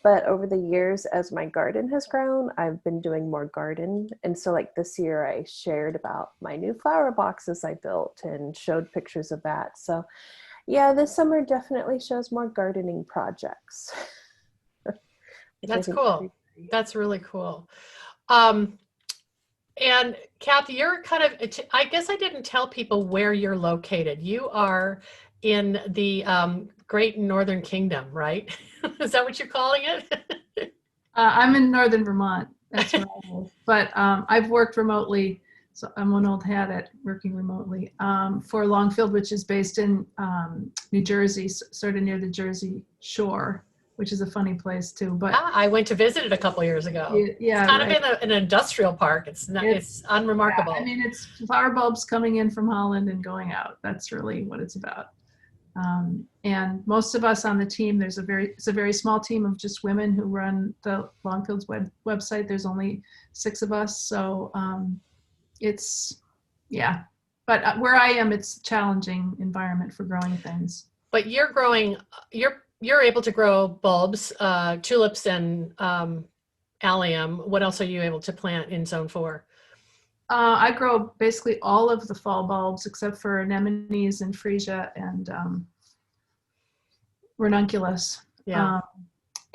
But over the years, as my garden has grown, I've been doing more garden. And so like this year, I shared about my new flower boxes I built and showed pictures of that. So yeah, this summer definitely shows more gardening projects. That's cool. That's really cool. And Kathy, you're kind of, I guess I didn't tell people where you're located. You are in the Great Northern Kingdom, right? Is that what you're calling it? I'm in Northern Vermont. That's where I live. But I've worked remotely, so I'm an old hat at working remotely for Longfield, which is based in New Jersey, sort of near the Jersey Shore, which is a funny place too. But I went to visit it a couple years ago. Yeah, it's kind of in an industrial park. It's unremarkable. Yeah, I mean, it's flower bulbs coming in from Holland and going out. That's really what it's about. And most of us on the team, it's a very small team of just women who run the Longfield's website. There's only 6 of us. So but where I am, it's a challenging environment for growing things. But you're able to grow bulbs, tulips and allium. What else are you able to plant in zone 4? I grow basically all of the fall bulbs except for anemones and freesia and ranunculus. Yeah.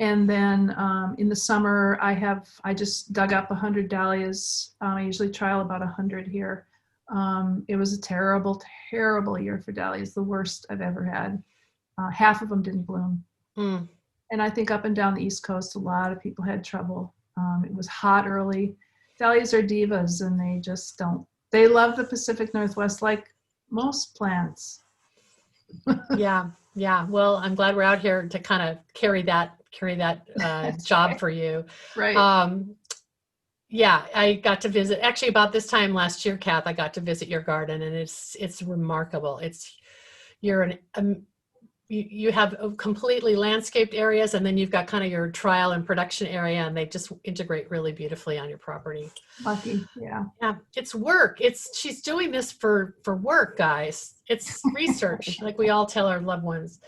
And then in the summer, I just dug up 100 dahlias. I usually trial about 100 here. It was a terrible, terrible year for dahlias, the worst I've ever had. Half of them didn't bloom. Mm. And I think up and down the East Coast, a lot of people had trouble. It was hot early. Dahlias are divas, and they just don't. They love the Pacific Northwest like most plants. Yeah. Well, I'm glad we're out here to kind of carry that job right. for you. Right. Yeah, I got to visit actually about this time last year, Kath. I got to visit your garden, and it's remarkable. You have completely landscaped areas, and then you've got kind of your trial and production area, and they just integrate really beautifully on your property. Lucky, yeah. Yeah, it's work. She's doing this for work, guys. It's research, like we all tell our loved ones.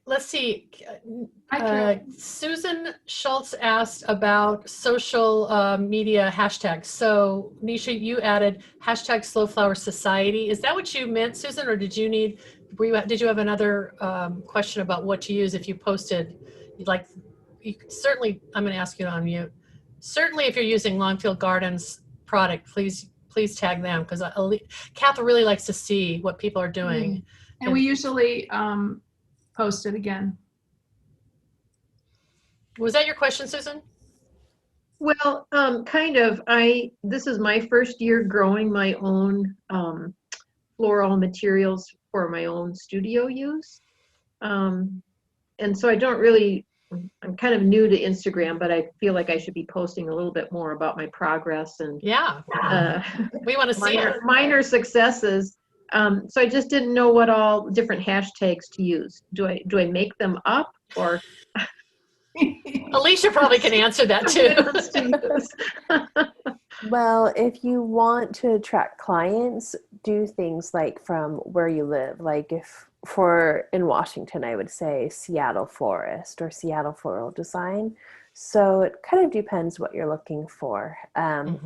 Let's see. Susan Schultz asked about social media hashtags. So Nisha, you added hashtag Slow Flower Society. Is that what you meant, Susan, or did you have another question about what to use if you posted? Certainly, I'm going to ask you to unmute. Certainly, if you're using Longfield Gardens product, please tag them, because Kath really likes to see what people are doing. And we usually post it again. Was that your question, Susan? Well, kind of. This is my first year growing my own floral materials for my own studio use. And so I don't really I'm kind of new to Instagram, but I feel like I should be posting a little bit more about my progress and Yeah, we want to see it. minor successes. So I just didn't know what all different hashtags to use. Do I make them up, or Alicia probably can answer that too. Well, if you want to attract clients, do things like from where you live. Like if in Washington, I would say Seattle Florist or Seattle Floral Design. So it kind of depends what you're looking for.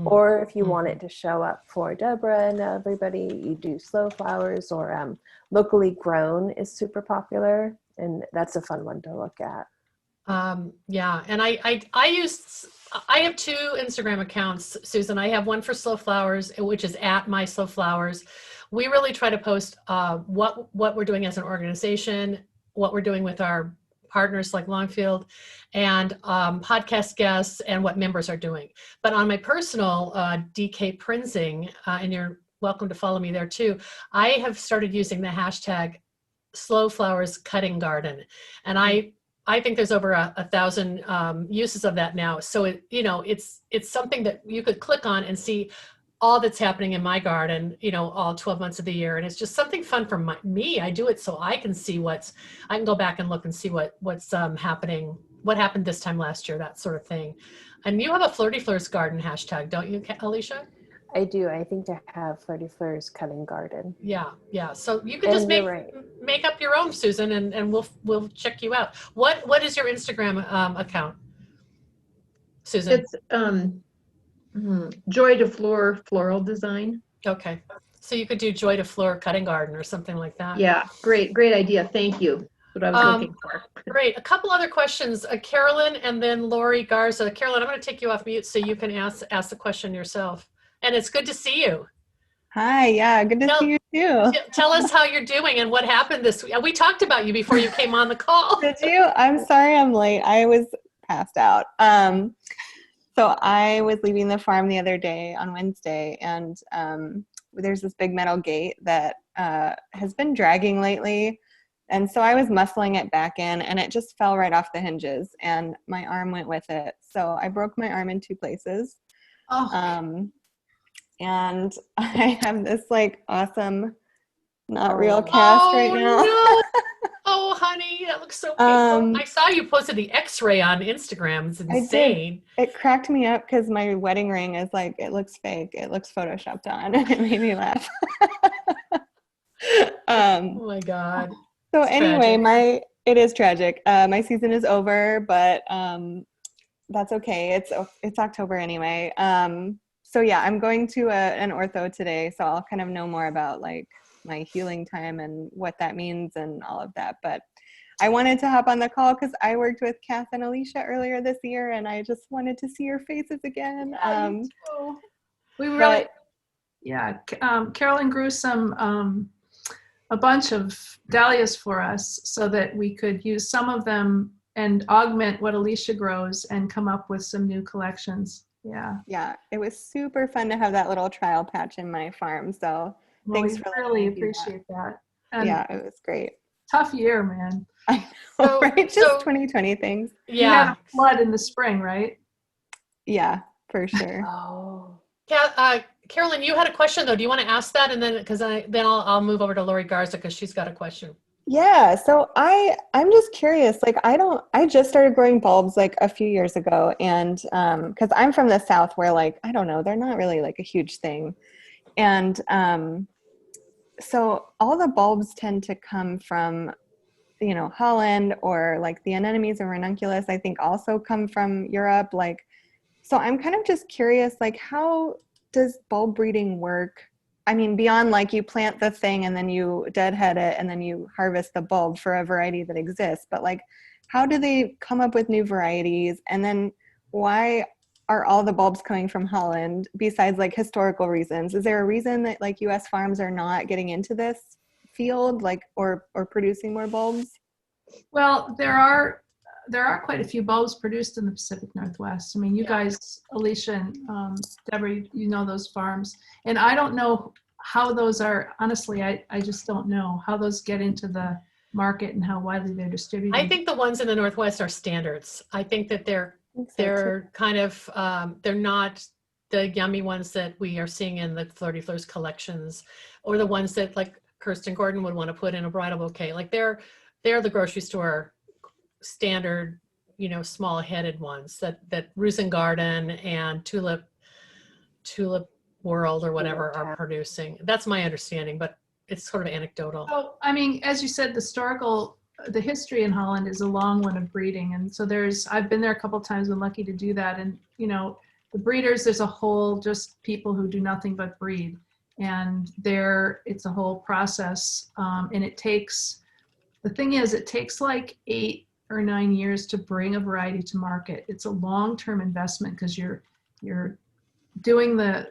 Or if you want it to show up for Deborah and everybody, you do slow flowers, or locally grown is super popular. And that's a fun one to look at. Yeah, and I have two Instagram accounts, Susan. I have one for Slow Flowers, which is at My Slow Flowers. We really try to post what we're doing as an organization, what we're doing with our partners like Longfield, and podcast guests, and what members are doing. But on my personal DK Prinzing, and you're welcome to follow me there too, I have started using the hashtag Slow Flowers Cutting Garden, and I think there's over 1,000 uses of that now. So it's something that you could click on and see all that's happening in my garden, all 12 months of the year. And it's just something fun for me. I do it so I can see I can go back and look and see what's happening, what happened this time last year, that sort of thing. And you have a Flirty Fleurs garden hashtag, don't you, Alicia? I do. I think I have Flirty Fleurs Cutting Garden. Yeah. So you can just make up your own, Susan, and we'll check you out. What is your Instagram account, Susan? It's Joy to Fleur Floral Design. Okay. So you could do Joy to Fleur Cutting Garden or something like that. Yeah, great idea. Thank you. That's what I was looking for. Great. A couple other questions. Carolyn and then Lori Garza. Carolyn, I'm going to take you off mute so you can ask the question yourself. And it's good to see you. Hi, yeah, good to see you too. Tell us how you're doing and what happened this week. We talked about you before you came on the call. Did you? I'm sorry I'm late. I was passed out. So I was leaving the farm the other day on Wednesday, and there's this big metal gate that has been dragging lately. And so I was muscling it back in, and it just fell right off the hinges, and my arm went with it. So I broke my arm in 2 places. Oh. And I have this awesome, not real cast right now. No. Oh, honey, that looks so painful. I saw you posted the X-ray on Instagram. It's insane. It cracked me up because my wedding ring is it looks fake. It looks photoshopped on, and it made me laugh. Oh my God. So anyway, it is tragic. My season is over, but that's okay. It's October anyway. So yeah, I'm going to an ortho today, so I'll kind of know more about my healing time and what that means and all of that. But I wanted to hop on the call because I worked with Kath and Alicia earlier this year, and I just wanted to see your faces again. We really, Carolyn grew a bunch of dahlias for us so that we could use some of them and augment what Alicia grows and come up with some new collections. Yeah, it was super fun to have that little trial patch in my farm. So thanks for really appreciate that. And yeah, it was great. Tough year, man. I know, right? Just 2020 things. Yeah. You had a flood in the spring, right? Yeah, for sure. Oh. Carolyn, you had a question though. Do you want to ask that, and then I'll move over to Lori Garza because she's got a question. Yeah, so I'm just curious. I just started growing bulbs a few years ago, and because I'm from the South, where I don't know, they're not really a huge thing, and so all the bulbs tend to come from Holland, or the anemones and ranunculus. I think also come from Europe. So I'm kind of just curious, how does bulb breeding work? I mean, beyond you plant the thing and then you deadhead it and then you harvest the bulb for a variety that exists. But how do they come up with new varieties? And then why are all the bulbs coming from Holland besides historical reasons? Is there a reason that US farms are not getting into this field or producing more bulbs? Well, there are quite a few bulbs produced in the Pacific Northwest. I mean, you guys, Alicia and Deborah, you know those farms. And I don't know how those are, honestly, I just don't know how those get into the market and how widely they're distributed. I think the ones in the Northwest are standards. I think that they're kind of, they're not the yummy ones that we are seeing in the Flirty Fleurs collections, or the ones that like Kirsten Gordon would want to put in a bridal bouquet. Like they're the grocery store standard, you know, small headed ones that Rose and Garden and Tulip World or whatever are producing. That's my understanding, but it's sort of anecdotal. So, I mean, as you said, the history in Holland is a long one of breeding. And so I've been there a couple of times, been lucky to do that. And, you know, the breeders, there's a whole, just people who do nothing but breed. And it's a whole process. And it takes like 8 or 9 years to bring a variety to market. It's a long-term investment because you're doing the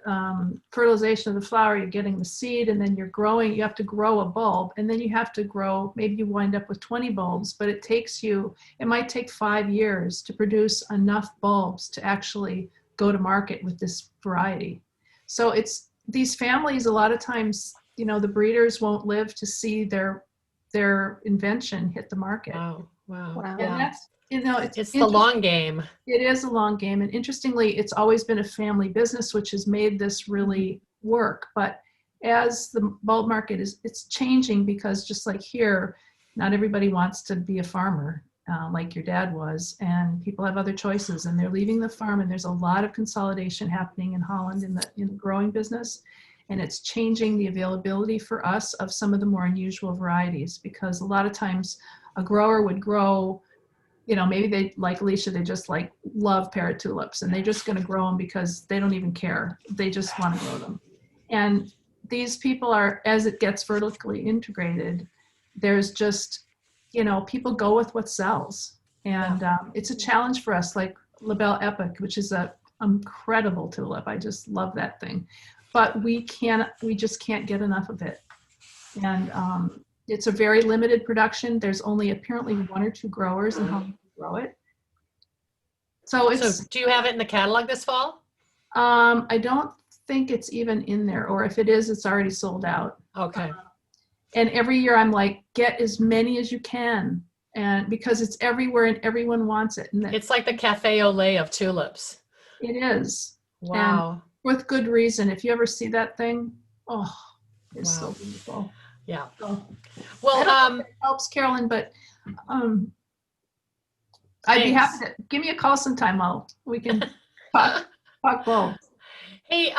fertilization of the flower, you're getting the seed, and then you have to grow a bulb, and then you have to grow, maybe you wind up with 20 bulbs, but it might take 5 years to produce enough bulbs to actually go to market with this variety. So these families, a lot of times, you know, the breeders won't live to see their invention hit the market. Wow. And Yeah. that's, you know, It's the long game. It is a long game. And interestingly, it's always been a family business, which has made this really work. But as the bulb market it's changing, because just like here, not everybody wants to be a farmer like your dad was, and people have other choices, and they're leaving the farm, and there's a lot of consolidation happening in Holland in the growing business. And it's changing the availability for us of some of the more unusual varieties, because a lot of times a grower would grow, you know, maybe they, like Alicia, they just like love parrot tulips, and they're just going to grow them because they don't even care. They just want to grow them. And these people are, as it gets vertically integrated, there's just, you know, people go with what sells. And it's a challenge for us, like Labelle Epic, which is a incredible tulip. I just love that thing. But we just can't get enough of it. And it's a very limited production. There's only apparently 1 or 2 growers in Holland who grow it. So do you have it in the catalog this fall? I don't think it's even in there, or if it is, it's already sold out. Okay. And every year I'm like, get as many as you can, and because it's everywhere and everyone wants it. And It's like the cafe au lait of tulips. It is. Wow. And with good reason. If you ever see that thing, it's so beautiful. Yeah. So, Well, it helps, Carolyn, but I'd be happy to give me a call sometime. We can talk bulbs. Hey,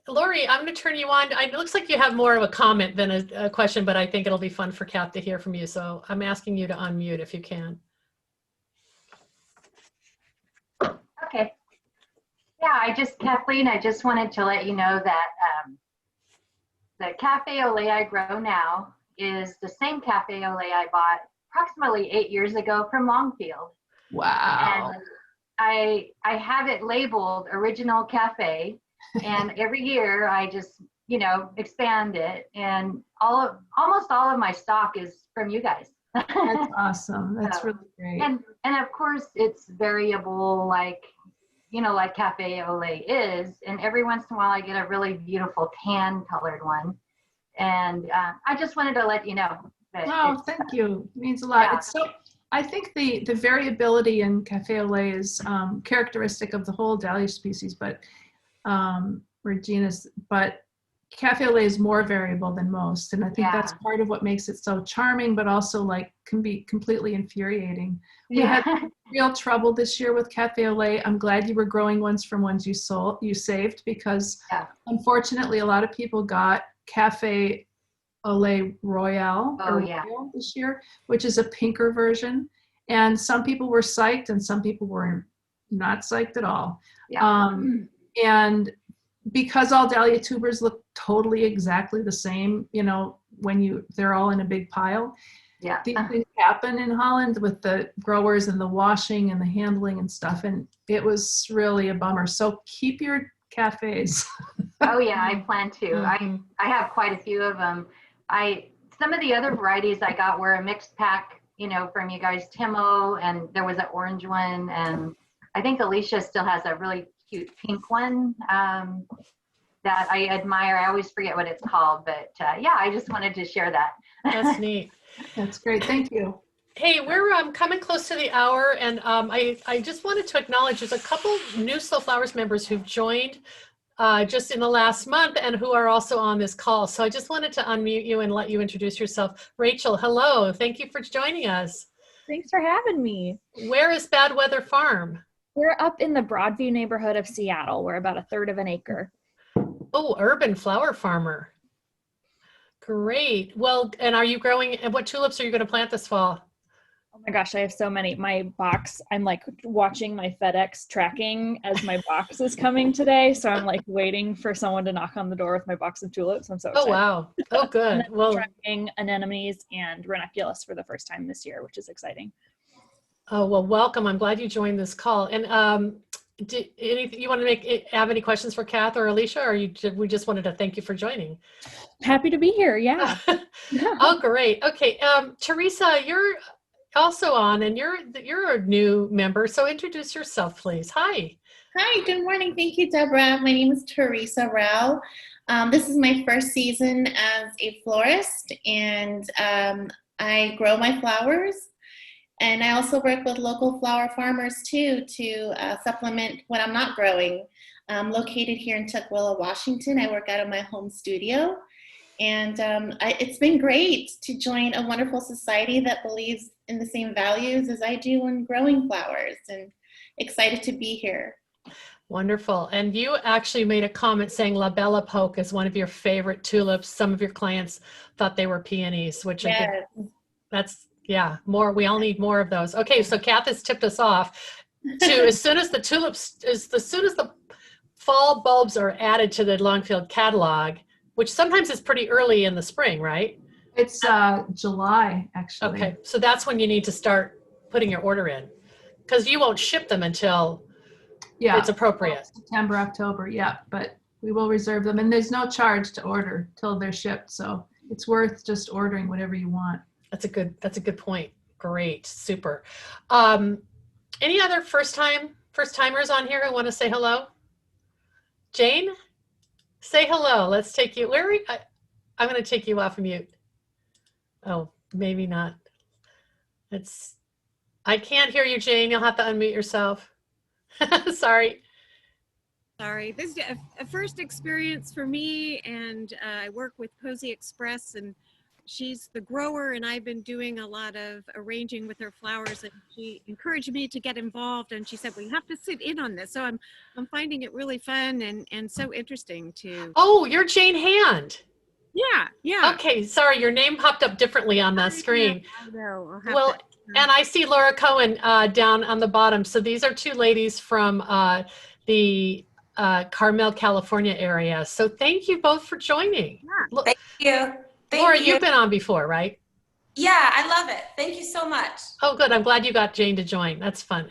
Lori, I'm going to turn you on. It looks like you have more of a comment than a question, but I think it'll be fun for Kath to hear from you. So I'm asking you to unmute if you can. Okay. Yeah, Kathleen, I just wanted to let you know that the cafe au lait I grow now is the same cafe au lait I bought approximately 8 years ago from Longfield. Wow. And I have it labeled Original Cafe, and every year I just, you know, expand it, and almost all of my stock is from you guys. That's awesome. That's really great. And of course it's variable, like, you know, like cafe au lait is, and every once in a while I get a really beautiful tan colored one, and I just wanted to let you know that. Thank you. It means a lot. Yeah. It's so, I think the variability in cafe au lait is characteristic of the whole dahlia species, but or genus, but cafe au lait is more variable than most, and I think that's part of what makes it so charming, but also like can be completely infuriating. We had real trouble this year with cafe au lait. I'm glad you were growing ones from ones you saved, because unfortunately a lot of people got cafe au lait royale this year, which is a pinker version, and some people were psyched and some people were not psyched at all. And because all dahlia tubers look totally exactly the same, you know, when they're all in a big pile. These things happen in Holland with the growers and the washing and the handling and stuff, and it was really a bummer. So keep your cafes. Oh yeah, I plan to. I have quite a few of them. Some of the other varieties I got were a mixed pack, you know, from you guys, Timo, and there was an orange one, and I think Alicia still has a really cute pink one. that I admire. I always forget what it's called, but yeah, I just wanted to share that. That's neat. That's great. Thank you. Hey, we're coming close to the hour, and I just wanted to acknowledge there's a couple new Slow Flowers members who've joined just in the last month and who are also on this call. So I just wanted to unmute you and let you introduce yourself. Rachel, hello. Thank you for joining us. Thanks for having me. Where is Bad Weather Farm? We're up in the Broadview neighborhood of Seattle. We're about 1/3 of an acre. Oh, urban flower farmer. Great. Well, and are you growing, and what tulips are you going to plant this fall? Oh my gosh, I have so many. My box, I'm like watching my FedEx tracking as my box is coming today. So I'm like waiting for someone to knock on the door with my box of tulips. I'm so excited. Oh, wow. Oh, good. Well, tracking anemones and ranunculus for the first time this year, which is exciting. Oh, well, welcome. I'm glad you joined this call. And you want to have any questions for Kath or Alicia, or we just wanted to thank you for joining? Happy to be here. Yeah. Oh, great. Okay. Teresa, you're also on, and you're a new member. So introduce yourself, please. Hi. Hi, good morning. Thank you, Deborah. My name is Teresa Rao. This is my first season as a florist, and I grow my flowers. And I also work with local flower farmers too to supplement what I'm not growing. I'm located here in Tukwila, Washington. I work out of my home studio. And it's been great to join a wonderful society that believes in the same values as I do in growing flowers, and excited to be here. Wonderful. And you actually made a comment saying La Bella Poke is one of your favorite tulips. Some of your clients thought they were peonies, which Yes. I think that's, yeah, more. We all need more of those. Okay, so Kath has tipped us off to as soon as the fall bulbs are added to the Longfield catalog, which sometimes is pretty early in the spring, right? It's July, actually. Okay, so that's when you need to start putting your order in, because you won't ship them until it's appropriate. September, October, yeah, but we will reserve them, and there's no charge to order till they're shipped, so it's worth just ordering whatever you want. That's a good point. Great, super. Any other first timers on here who want to say hello? Jane, say hello. Let's take you. I'm going to take you off mute. Oh, maybe not. I can't hear you, Jane. You'll have to unmute yourself. Sorry. Sorry. This is a first experience for me, and I work with Posy Express, and she's the grower, and I've been doing a lot of arranging with her flowers, and she encouraged me to get involved, and she said, we have to sit in on this. So I'm finding it really fun and so interesting to. Oh, you're Jane Hand. Yeah. Okay, sorry, your name popped up differently on the screen. I know. Well, and I see Laura Cohen down on the bottom. So these are two ladies from the Carmel, California area. So thank you both for joining. Yeah. Thank you. Laura, you've been on before, right? Yeah, I love it. Thank you so much. Oh, good. I'm glad you got Jane to join. That's fun.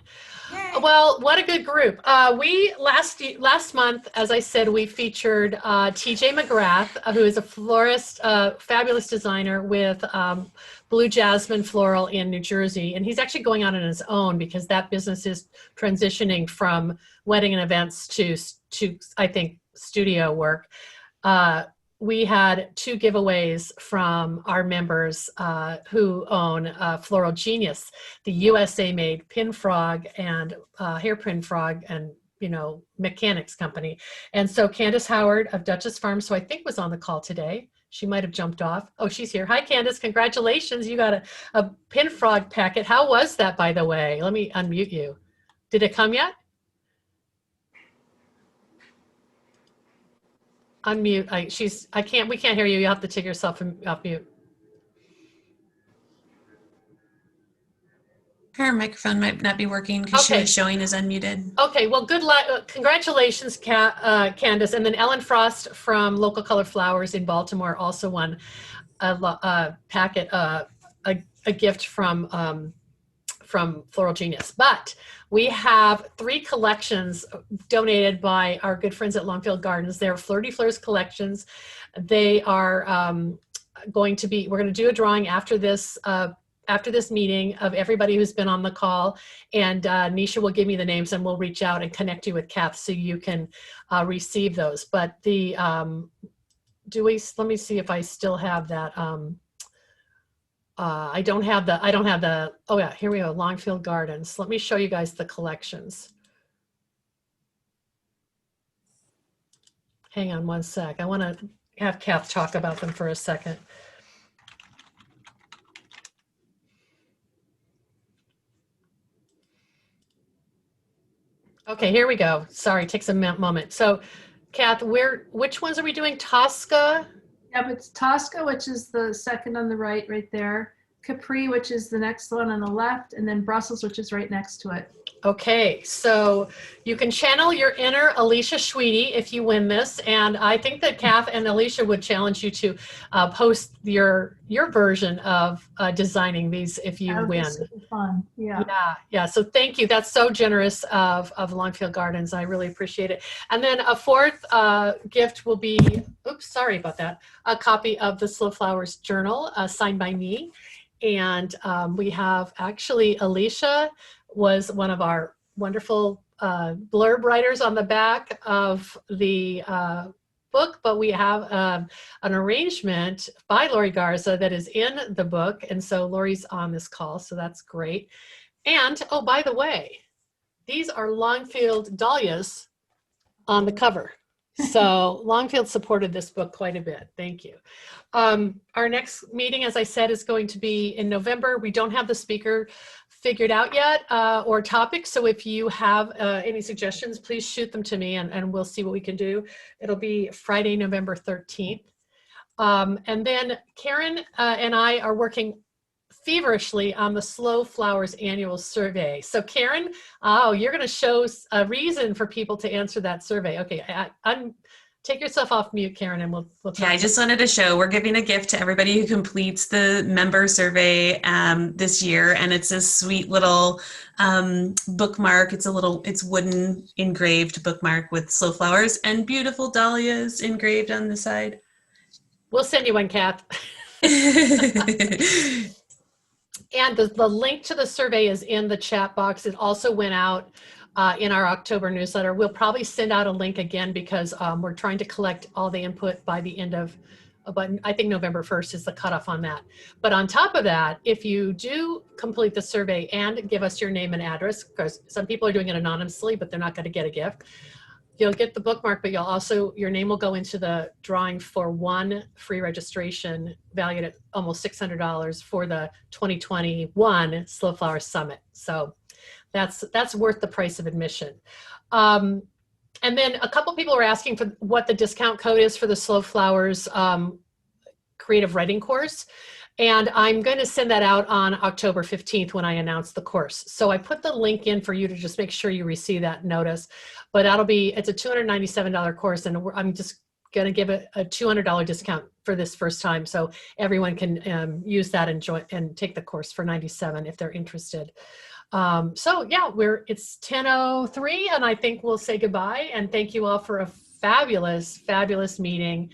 Yay. Well, what a good group. We last month, as I said, we featured TJ McGrath, who is a florist, fabulous designer with Blue Jasmine Floral in New Jersey. And he's actually going on his own because that business is transitioning from wedding and events to I think, studio work. We had 2 giveaways from our members who own Floral Genius, the USA-made pin frog and hairpin frog and, mechanics company. And so Candace Howard of Duchess Farms, who I think was on the call today, she might have jumped off. Oh, she's here. Hi, Candace. Congratulations. You got a pin frog packet. How was that, by the way? Let me unmute you. Did it come yet? Unmute. We can't hear you. You have to take yourself off mute. Her microphone might not be working because she was showing as unmuted. Okay, well, good luck. Congratulations, Candace. And then Ellen Frost from Local Color Flowers in Baltimore also won a packet, a gift from Floral Genius. But we have 3 collections donated by our good friends at Longfield Gardens. They're Flirty Fleurs collections. They are we're going to do a drawing after this after this meeting of everybody who's been on the call, and Nisha will give me the names and we'll reach out and connect you with Kath so you can receive those. But the, let me see if I still have that. I don't have the, oh yeah, here we go, Longfield Gardens. Let me show you guys the collections. Hang on one sec. I want to have Kath talk about them for a second. Okay, here we go. Sorry, it takes a moment. So, Kath, which ones are we doing? Tosca? Yep, it's Tosca, which is the second on the right there. Capri, which is the next one on the left, and then Brussels, which is right next to it. Okay, so you can channel your inner Alicia Schwede if you win this, and I think that Kath and Alicia would challenge you to post your version of designing these if you win. That would be super fun. Yeah. Yeah. So thank you. That's so generous of Longfield Gardens. I really appreciate it. And then a fourth gift will be, oops, sorry about that, a copy of the Slow Flowers Journal signed by me. And we have actually Alicia was one of our wonderful blurb writers on the back of the book, but we have an arrangement by Lori Garza that is in the book. And so Lori's on this call, so that's great. And, oh, by the way, these are Longfield dahlias on the cover. So Longfield supported this book quite a bit. Thank you. Our next meeting, as I said, is going to be in November. We don't have the speaker figured out yet or topics. So if you have any suggestions, please shoot them to me and we'll see what we can do. It'll be Friday, November 13th. And then Karen and I are working feverishly on the Slow Flowers annual survey. So Karen, you're going to show a reason for people to answer that survey. Okay, take yourself off mute, Karen, and we'll talk. Yeah, I just wanted to show we're giving a gift to everybody who completes the member survey this year, and it's a sweet little bookmark. It's wooden engraved bookmark with slow flowers and beautiful dahlias engraved on the side. We'll send you one, Kath. And the link to the survey is in the chat box. It also went out in our October newsletter. We'll probably send out a link again because we're trying to collect all the input by the end of, but I think November 1st is the cutoff on that. But on top of that, if you do complete the survey and give us your name and address, because some people are doing it anonymously, but they're not going to get a gift, you'll get the bookmark, but you'll also, your name will go into the drawing for one free registration valued at almost $600 for the 2021 Slow Flowers Summit. So that's worth the price of admission. And then a couple people were asking for what the discount code is for the Slow Flowers creative writing course. And I'm going to send that out on October 15th when I announce the course. So I put the link in for you to just make sure you receive that notice. But it's a $297 course, and I'm just going to give it a $200 discount for this first time. So everyone can use that and join and take the course for $97 if they're interested. So yeah, it's 10:03 and I think we'll say goodbye and thank you all for a fabulous, fabulous meeting.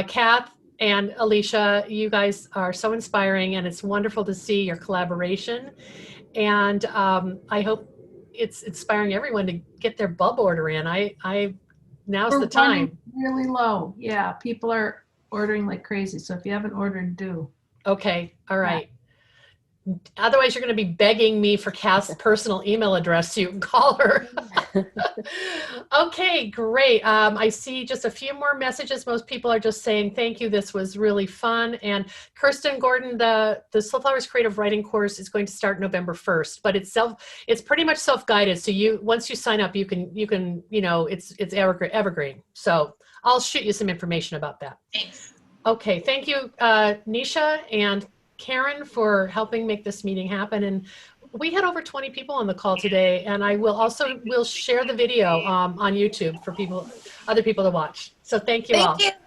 Kath and Alicia, you guys are so inspiring and it's wonderful to see your collaboration. And I hope it's inspiring everyone to get their bulb order in. Now's the time. Really low. Yeah, people are ordering like crazy. So if you haven't ordered, do. Okay, all right. Otherwise, you're going to be begging me for Kath's personal email address so you can call her. Okay, great. I see just a few more messages. Most people are just saying, thank you. This was really fun. And Kirsten Gordon, the Slow Flowers Creative Writing course is going to start November 1st, but it's pretty much self-guided. So once you sign up, you can, it's evergreen. So I'll shoot you some information about that. Thanks. Okay, thank you, Nisha and Karen, for helping make this meeting happen. And we had over 20 people on the call today, and I will share the video on YouTube for other people to watch. So thank you all. Thank you.